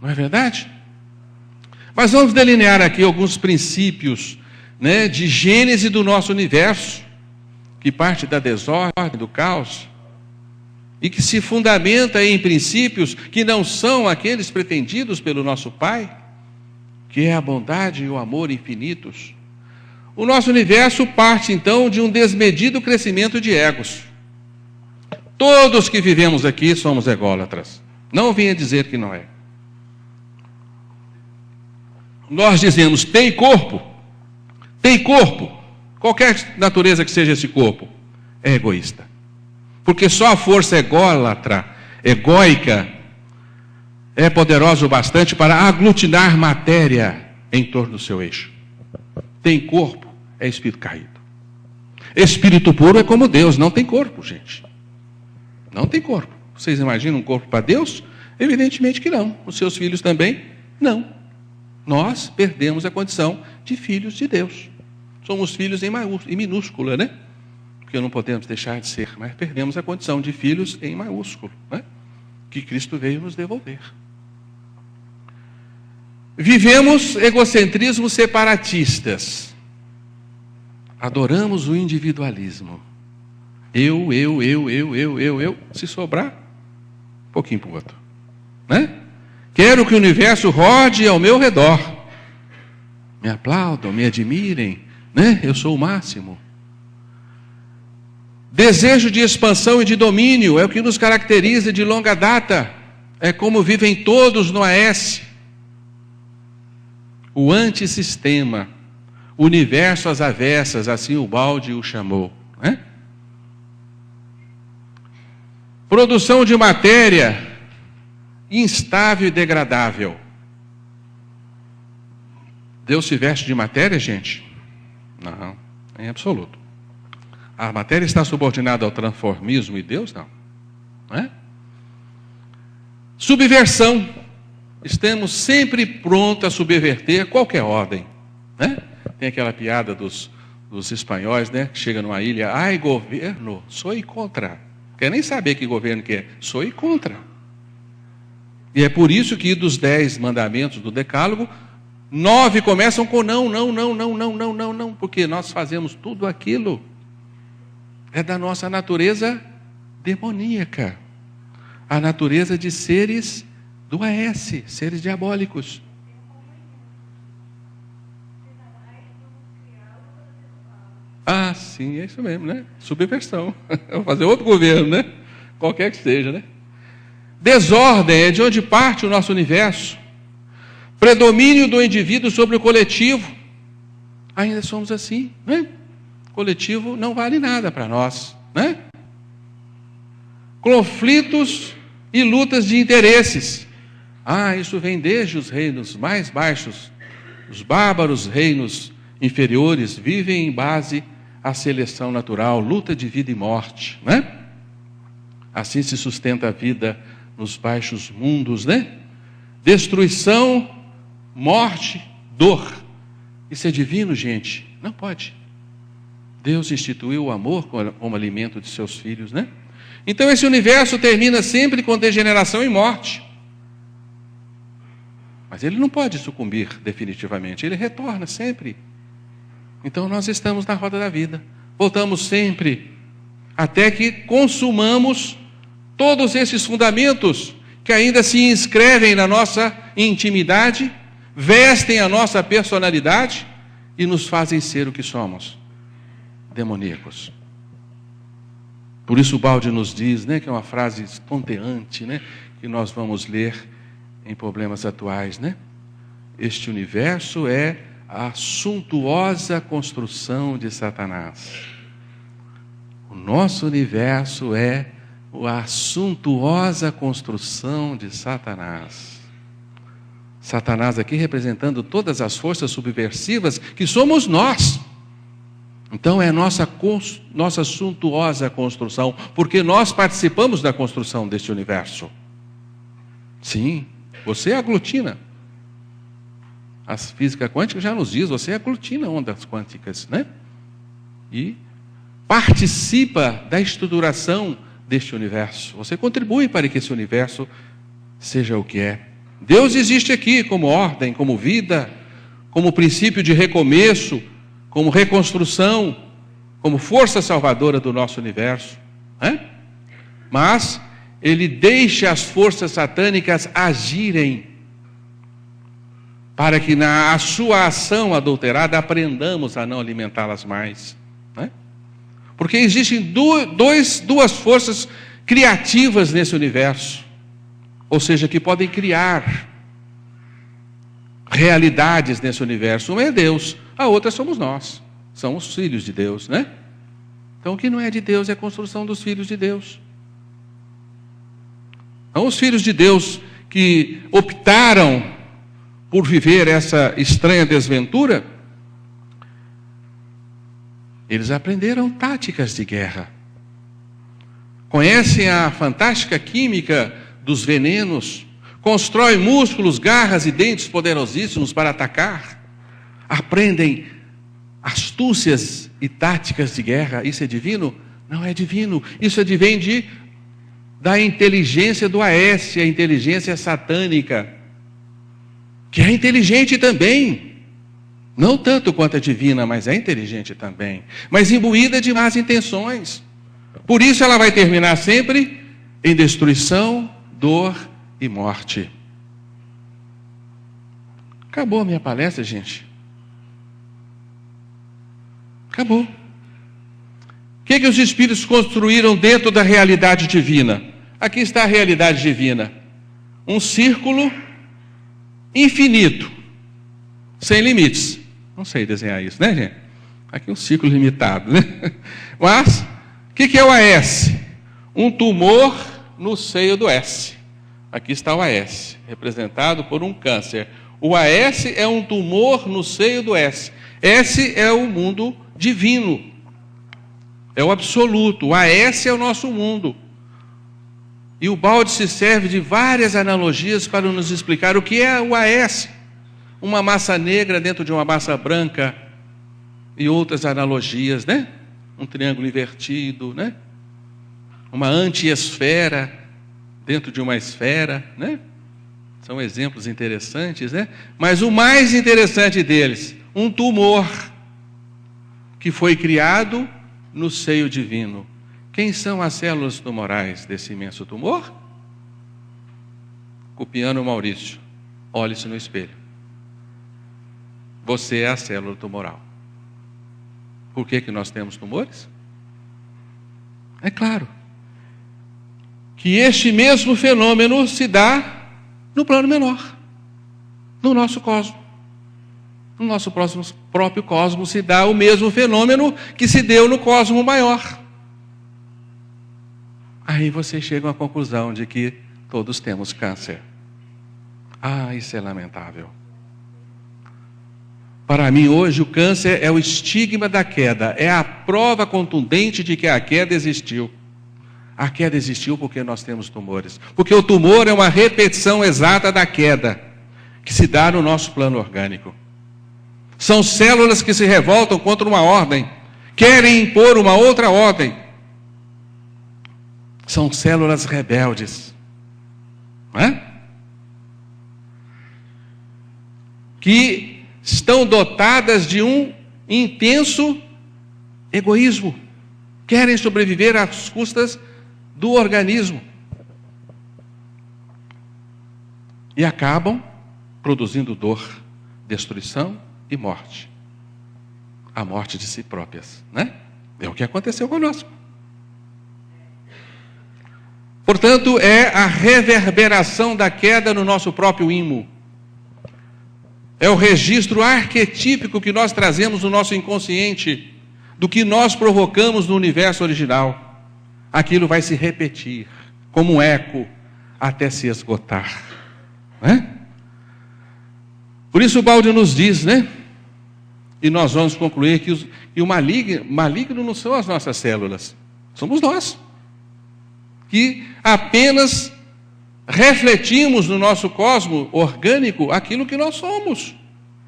Não é verdade? Mas vamos delinear aqui alguns princípios, né, de gênese do nosso universo, que parte da desordem, do caos, e que se fundamenta em princípios que não são aqueles pretendidos pelo nosso Pai, que é a bondade e o amor infinitos. O nosso universo parte, então, de um desmedido crescimento de egos. Todos que vivemos aqui somos ególatras. Não venha dizer que não é. Nós dizemos, tem corpo. Qualquer natureza que seja esse corpo, é egoísta. Porque só a força ególatra, egóica, é poderosa o bastante para aglutinar matéria em torno do seu eixo. Tem corpo, é espírito caído. Espírito puro é como Deus, não tem corpo, gente. Não tem corpo. Vocês imaginam um corpo para Deus? Evidentemente que não. Os seus filhos também? Não. Nós perdemos a condição de filhos de Deus. Somos filhos em minúscula, né? Porque não podemos deixar de ser, mas perdemos a condição de filhos em maiúsculo, né? Que Cristo veio nos devolver. Vivemos egocentrismos separatistas. Adoramos o individualismo. Eu. Se sobrar, um pouquinho para o outro, né? Quero que o universo rode ao meu redor. Me aplaudam, me admirem, né? Eu sou o máximo. Desejo de expansão e de domínio é o que nos caracteriza de longa data. É como vivem todos no AS. O antissistema, o universo às avessas, assim o Baldi o chamou, né? Produção de matéria instável e degradável. Deus se veste de matéria, gente? Não, em absoluto. A matéria está subordinada ao transformismo e Deus não. Né? Subversão. Estamos sempre prontos a subverter qualquer ordem. Né? Tem aquela piada dos espanhóis, né? Que chega numa ilha, ai governo, sou e contra. Quer nem saber que governo que é, sou e contra. E é por isso que dos 10 mandamentos do Decálogo, 9 começam com não, não, não, não, não, não, não, não, porque nós fazemos tudo aquilo. É da nossa natureza demoníaca. A natureza de seres do AS, seres diabólicos. Ah, sim, é isso mesmo, né? Subversão. Vou fazer outro governo, né? Qualquer que seja, né? Desordem é de onde parte o nosso universo. Predomínio do indivíduo sobre o coletivo. Ainda somos assim, né? O coletivo não vale nada para nós, né? Conflitos e lutas de interesses. Ah, isso vem desde os reinos mais baixos. Os bárbaros reinos inferiores vivem em base à seleção natural, luta de vida e morte, né? Assim se sustenta a vida nos baixos mundos, né? Destruição, morte, dor. Isso é divino, gente? Não pode. Deus instituiu o amor como alimento de seus filhos, né? Então esse universo termina sempre com degeneração e morte. Mas ele não pode sucumbir definitivamente, ele retorna sempre. Então nós estamos na roda da vida. Voltamos sempre, até que consumamos todos esses fundamentos que ainda se inscrevem na nossa intimidade, vestem a nossa personalidade e nos fazem ser o que somos, demoníacos. Por isso o Baldi nos diz, né, que é uma frase estonteante, né, que nós vamos ler em problemas atuais, né? Este universo é a suntuosa construção de Satanás. O nosso universo é a suntuosa construção de Satanás. Satanás aqui representando todas as forças subversivas que somos nós. Então é nossa suntuosa construção, porque nós participamos da construção deste universo. Sim, você aglutina. A física quântica já nos diz, você aglutina ondas quânticas, né? E participa da estruturação deste universo. Você contribui para que esse universo seja o que é. Deus existe aqui como ordem, como vida, como princípio de recomeço, como reconstrução, como força salvadora do nosso universo, né? Mas ele deixa as forças satânicas agirem para que na sua ação adulterada aprendamos a não alimentá-las mais, né? Porque existem duas forças criativas nesse universo, ou seja, que podem criar realidades nesse universo. Uma é Deus, a outra somos nós, somos filhos de Deus, né? Então o que não é de Deus é a construção dos filhos de Deus. Então os filhos de Deus que optaram por viver essa estranha desventura, eles aprenderam táticas de guerra. Conhecem a fantástica química dos venenos, constroem músculos, garras e dentes poderosíssimos para atacar. Aprendem astúcias e táticas de guerra. Isso é divino? Não é divino. Isso advém da inteligência do AS, a inteligência satânica, que é inteligente também. Não tanto quanto a divina, mas é inteligente também. Mas imbuída de más intenções. Por isso ela vai terminar sempre em destruição, dor e morte. Acabou a minha palestra, gente. Acabou. O que os espíritos construíram dentro da realidade divina? Aqui está a realidade divina. Um círculo infinito, sem limites. Não sei desenhar isso, né, gente? Aqui um círculo limitado, né? Mas, o que é o AS? Um tumor no seio do S. Aqui está o AS, representado por um câncer. O AS é um tumor no seio do S. S é o mundo divino. É o absoluto. O AS é o nosso mundo. E o balde se serve de várias analogias para nos explicar o que é o AS. Uma massa negra dentro de uma massa branca e outras analogias, né? Um triângulo invertido, né? Uma antiesfera dentro de uma esfera, né? São exemplos interessantes, né? Mas o mais interessante deles, um tumor que foi criado no seio divino. Quem são as células tumorais desse imenso tumor? Copiando o Maurício. Olhe-se no espelho. Você é a célula tumoral. Por que nós temos tumores? É claro que este mesmo fenômeno se dá no plano menor, no nosso cosmos. No nosso próprio cosmos se dá o mesmo fenômeno que se deu no cosmos maior. Aí você chega à conclusão de que todos temos câncer. Ah, isso é lamentável. Para mim, hoje, o câncer é o estigma da queda, é a prova contundente de que a queda existiu. A queda existiu porque nós temos tumores. Porque o tumor é uma repetição exata da queda, que se dá no nosso plano orgânico. São células que se revoltam contra uma ordem, querem impor uma outra ordem. São células rebeldes. Não é? Que estão dotadas de um intenso egoísmo. Querem sobreviver às custas do organismo. E acabam produzindo dor, destruição e morte. A morte de si próprias, né? É o que aconteceu conosco. Portanto, é a reverberação da queda no nosso próprio imo. É o registro arquetípico que nós trazemos no nosso inconsciente, do que nós provocamos no universo original. Aquilo vai se repetir, como um eco, até se esgotar. Né? Por isso o balde nos diz, né? E nós vamos concluir que o maligno não são as nossas células, somos nós. Que apenas refletimos no nosso cosmos orgânico aquilo que nós somos.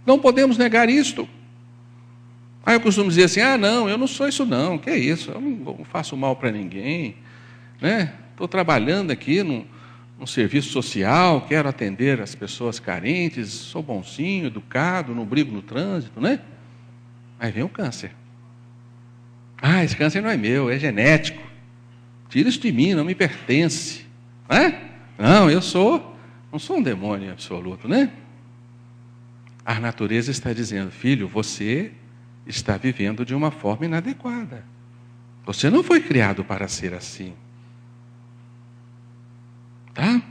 Não podemos negar isto. Aí eu costumo dizer assim, não, eu não sou isso não, que é isso, eu não faço mal para ninguém, né? Estou trabalhando aqui num serviço social, quero atender as pessoas carentes, sou bonzinho, educado, não brigo no trânsito, né? Aí vem o câncer. Esse câncer não é meu, é genético. Tira isso de mim, não me pertence. Não, eu não sou um demônio absoluto, né? A natureza está dizendo, filho, você está vivendo de uma forma inadequada. Você não foi criado para ser assim. Tá?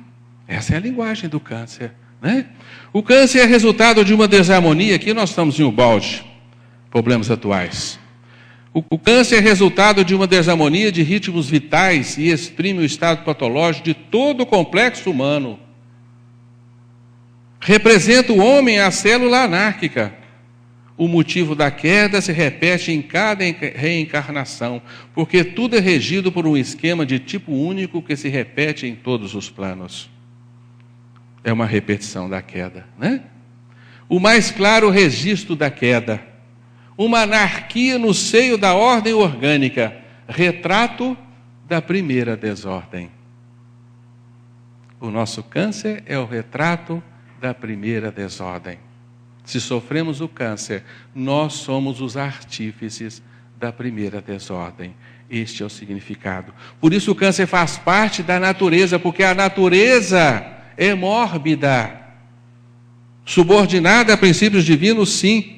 Essa é a linguagem do câncer, né? O câncer é resultado de uma desarmonia, aqui nós estamos em Ubalde, problemas atuais. O câncer é resultado de uma desarmonia de ritmos vitais e exprime o estado patológico de todo o complexo humano. Representa o homem a célula anárquica. O motivo da queda se repete em cada reencarnação, porque tudo é regido por um esquema de tipo único que se repete em todos os planos. É uma repetição da queda, né? O mais claro registro da queda. Uma anarquia no seio da ordem orgânica, retrato da primeira desordem. O nosso câncer é o retrato da primeira desordem. Se sofremos o câncer, nós somos os artífices da primeira desordem. Este é o significado. Por isso o câncer faz parte da natureza, porque a natureza é mórbida. Subordinada a princípios divinos, sim.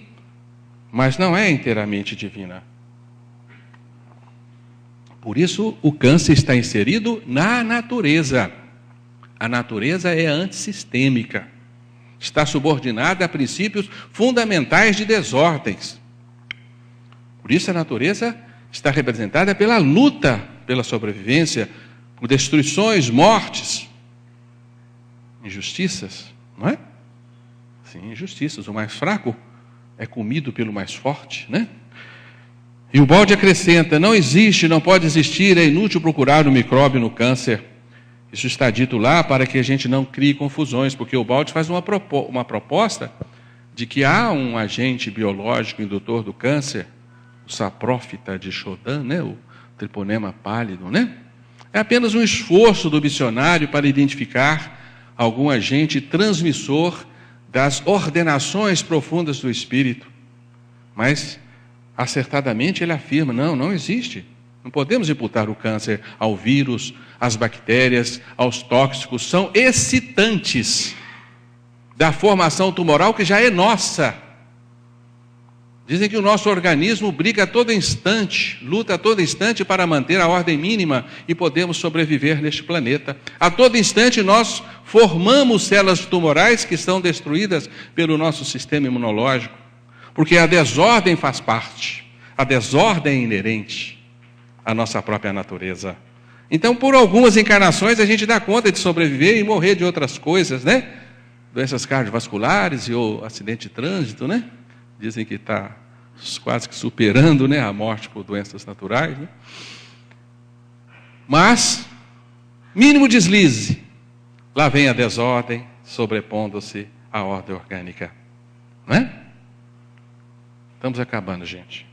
mas não é inteiramente divina. Por isso, o câncer está inserido na natureza. A natureza é antissistêmica. Está subordinada a princípios fundamentais de desordens. Por isso, a natureza está representada pela luta pela sobrevivência, por destruições, mortes, injustiças, não é? Sim, injustiças. O mais fraco é comido pelo mais forte, né? E o balde acrescenta: não existe, não pode existir, é inútil procurar o micróbio no câncer. Isso está dito lá para que a gente não crie confusões, porque o balde faz uma proposta de que há um agente biológico indutor do câncer, o saprófita de Chodan, né? O triponema pálido, né? É apenas um esforço do missionário para identificar algum agente transmissor das ordenações profundas do Espírito. Mas, acertadamente, ele afirma: não existe. Não podemos imputar o câncer ao vírus, às bactérias, aos tóxicos. São excitantes da formação tumoral que já é nossa. Dizem que o nosso organismo briga a todo instante, luta a todo instante para manter a ordem mínima e podemos sobreviver neste planeta. A todo instante nós formamos células tumorais que são destruídas pelo nosso sistema imunológico, porque a desordem faz parte, a desordem é inerente à nossa própria natureza. Então, por algumas encarnações, a gente dá conta de sobreviver e morrer de outras coisas, né? Doenças cardiovasculares e o acidente de trânsito, né? Dizem que está quase que superando, né, a morte por doenças naturais, né? Mas, mínimo deslize, lá vem a desordem, sobrepondo-se à ordem orgânica. Não é? Estamos acabando, gente.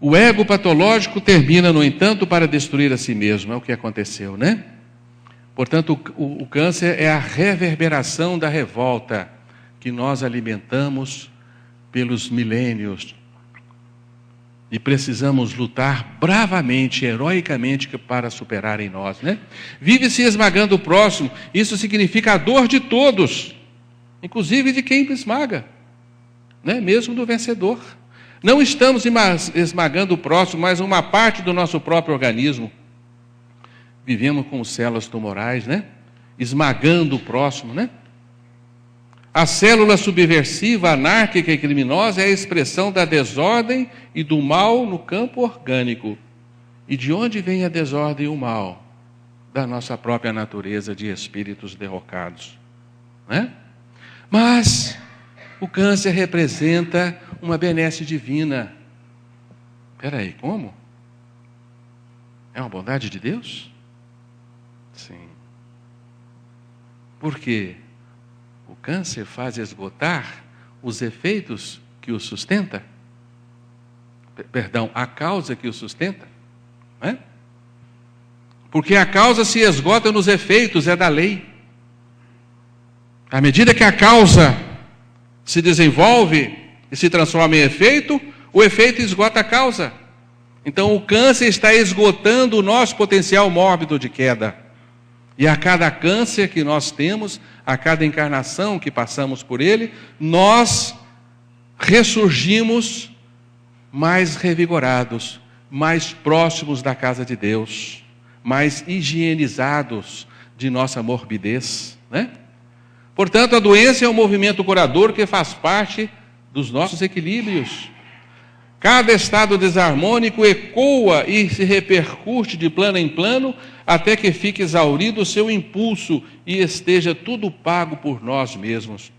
O ego patológico termina, no entanto, para destruir a si mesmo. É o que aconteceu, né? Portanto, o câncer é a reverberação da revolta que nós alimentamos pelos milênios. E precisamos lutar bravamente, heroicamente, para superar em nós, né? Vive-se esmagando o próximo. Isso significa a dor de todos, inclusive de quem esmaga, né? Mesmo do vencedor. Não estamos esmagando o próximo, mas uma parte do nosso próprio organismo. Vivemos com células tumorais, né? Esmagando o próximo, né? A célula subversiva, anárquica e criminosa é a expressão da desordem e do mal no campo orgânico. E de onde vem a desordem e o mal? Da nossa própria natureza de espíritos derrocados, né? Mas o câncer representa uma benesse divina. Espera aí, como? É uma bondade de Deus? Sim. Por quê? O câncer faz esgotar os efeitos que o sustenta. Perdão, a causa que o sustenta. Não é? Porque a causa se esgota nos efeitos, é da lei. À medida que a causa se desenvolve e se transforma em efeito, o efeito esgota a causa. Então o câncer está esgotando o nosso potencial mórbido de queda. E a cada câncer que nós temos, a cada encarnação que passamos por ele, nós ressurgimos mais revigorados, mais próximos da casa de Deus, mais higienizados de nossa morbidez, né? Portanto, a doença é um movimento curador que faz parte dos nossos equilíbrios. Cada estado desarmônico ecoa e se repercute de plano em plano até que fique exaurido o seu impulso e esteja tudo pago por nós mesmos.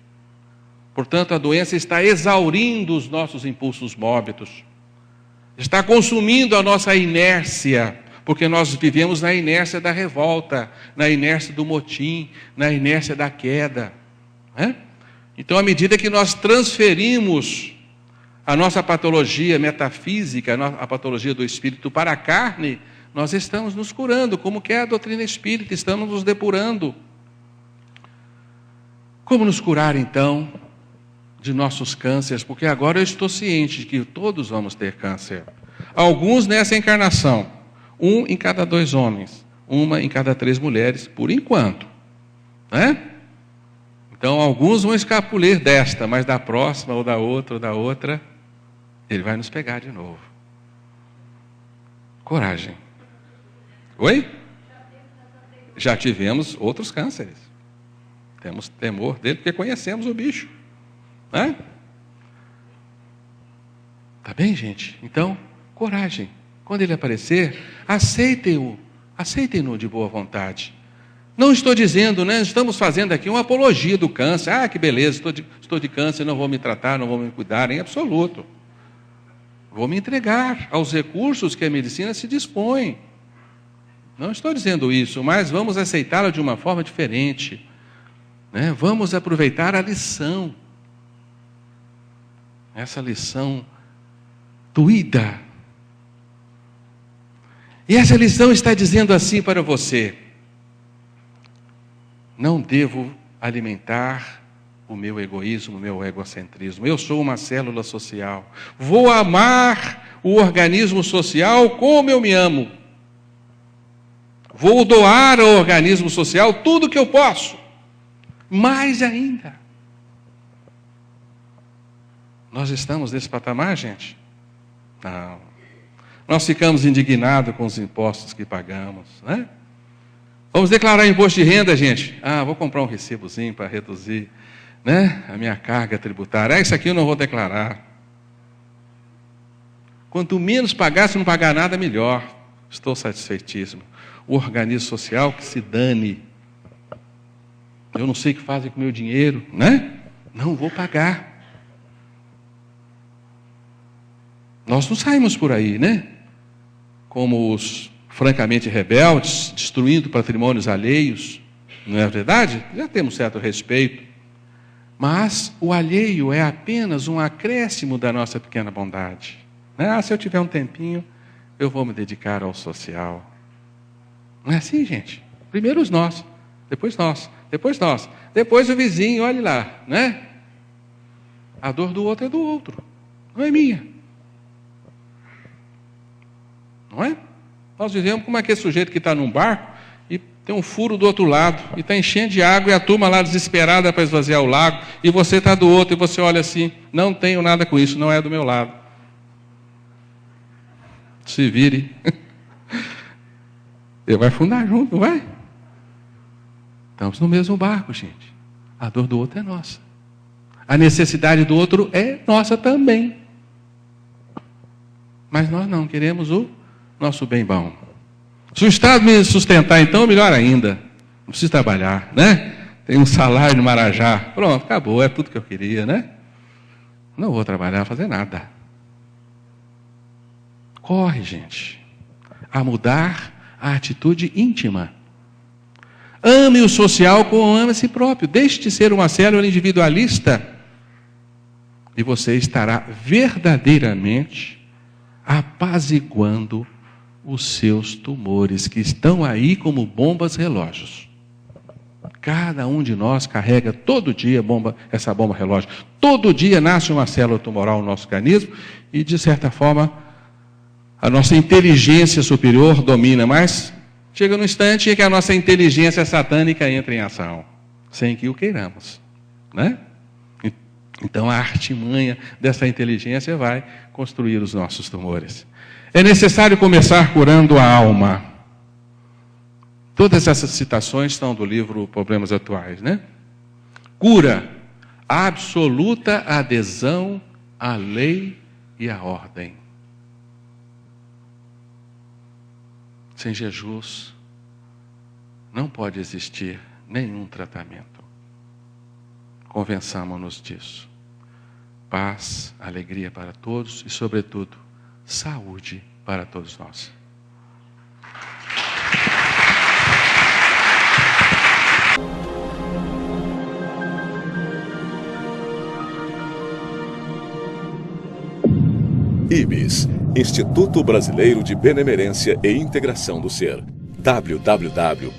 Portanto, a doença está exaurindo os nossos impulsos mórbidos, está consumindo a nossa inércia, porque nós vivemos na inércia da revolta, na inércia do motim, na inércia da queda, né? Então, à medida que nós transferimos a nossa patologia metafísica, a patologia do espírito para a carne, nós estamos nos curando, como que é a doutrina espírita, estamos nos depurando. Como nos curar, então, de nossos cânceres? Porque agora eu estou ciente de que todos vamos ter câncer. Alguns nessa encarnação, 1 em cada 2 homens, 1 em cada 3 mulheres, por enquanto, né? Então, alguns vão escapulir desta, mas da próxima, ou da outra, ele vai nos pegar de novo. Coragem. Oi? Já tivemos outros cânceres. Temos temor dele, porque conhecemos o bicho. Né? Tá bem, gente? Então, coragem. Quando ele aparecer, aceitem-no de boa vontade. Não estou dizendo, né? Estamos fazendo aqui uma apologia do câncer. Ah, que beleza, estou de câncer, não vou me tratar, não vou me cuidar, em absoluto. Vou me entregar aos recursos que a medicina se dispõe. Não estou dizendo isso, mas vamos aceitá-la de uma forma diferente. Né? Vamos aproveitar a lição. Essa lição doída. E essa lição está dizendo assim para você: não devo alimentar o meu egoísmo, o meu egocentrismo. Eu sou uma célula social. Vou amar o organismo social como eu me amo. Vou doar ao organismo social tudo que eu posso. Mais ainda. Nós estamos nesse patamar, gente? Não. Nós ficamos indignados com os impostos que pagamos, né? Vamos declarar imposto de renda, gente. Ah, vou comprar um recibozinho para reduzir, né, a minha carga tributária. Isso aqui eu não vou declarar. Quanto menos pagar, se não pagar nada, melhor. Estou satisfeitíssimo. O organismo social que se dane. Eu não sei o que fazem com o meu dinheiro, né? Não vou pagar. Nós não saímos por aí, né? Como os francamente rebeldes, destruindo patrimônios alheios, não é verdade? Já temos certo respeito. Mas o alheio é apenas um acréscimo da nossa pequena bondade. Ah, se eu tiver um tempinho, eu vou me dedicar ao social. Não é assim, gente? Primeiro os nossos, depois nós, depois nós, depois o vizinho, olhe lá, né? A dor do outro é do outro, não é minha. Não é? Nós vivemos como aquele sujeito que está num barco e tem um furo do outro lado, e está enchendo de água, e a turma lá desesperada para esvaziar o lago, e você está do outro, e você olha assim: não tenho nada com isso, não é do meu lado. Se vire. Ele vai afundar junto, não vai? Estamos no mesmo barco, gente. A dor do outro é nossa. A necessidade do outro é nossa também. Mas nós não queremos o nosso bem bom. Se o Estado me sustentar, então, melhor ainda. Não preciso trabalhar, né? Tem um salário no Marajá. Pronto, acabou, é tudo que eu queria, né? Não vou trabalhar, fazer nada. Corre, gente, a mudar a atitude íntima. Ame o social como ama a si próprio. Deixe de ser uma célula individualista. E você estará verdadeiramente apaziguando os seus tumores, que estão aí como bombas relógios. Cada um de nós carrega todo dia essa bomba relógio. Todo dia nasce uma célula tumoral no nosso organismo e, de certa forma, a nossa inteligência superior domina, mas chega no instante em que a nossa inteligência satânica entra em ação, sem que o queiramos, né? Então a artimanha dessa inteligência vai construir os nossos tumores. É necessário começar curando a alma. Todas essas citações estão do livro Problemas Atuais, né? Cura, absoluta adesão à lei e à ordem. Sem Jesus, não pode existir nenhum tratamento. Convençamo-nos disso. Paz, alegria para todos e, sobretudo, saúde para todos nós. IBS, Instituto Brasileiro de Benemerência e Integração do Ser. www.ibis.org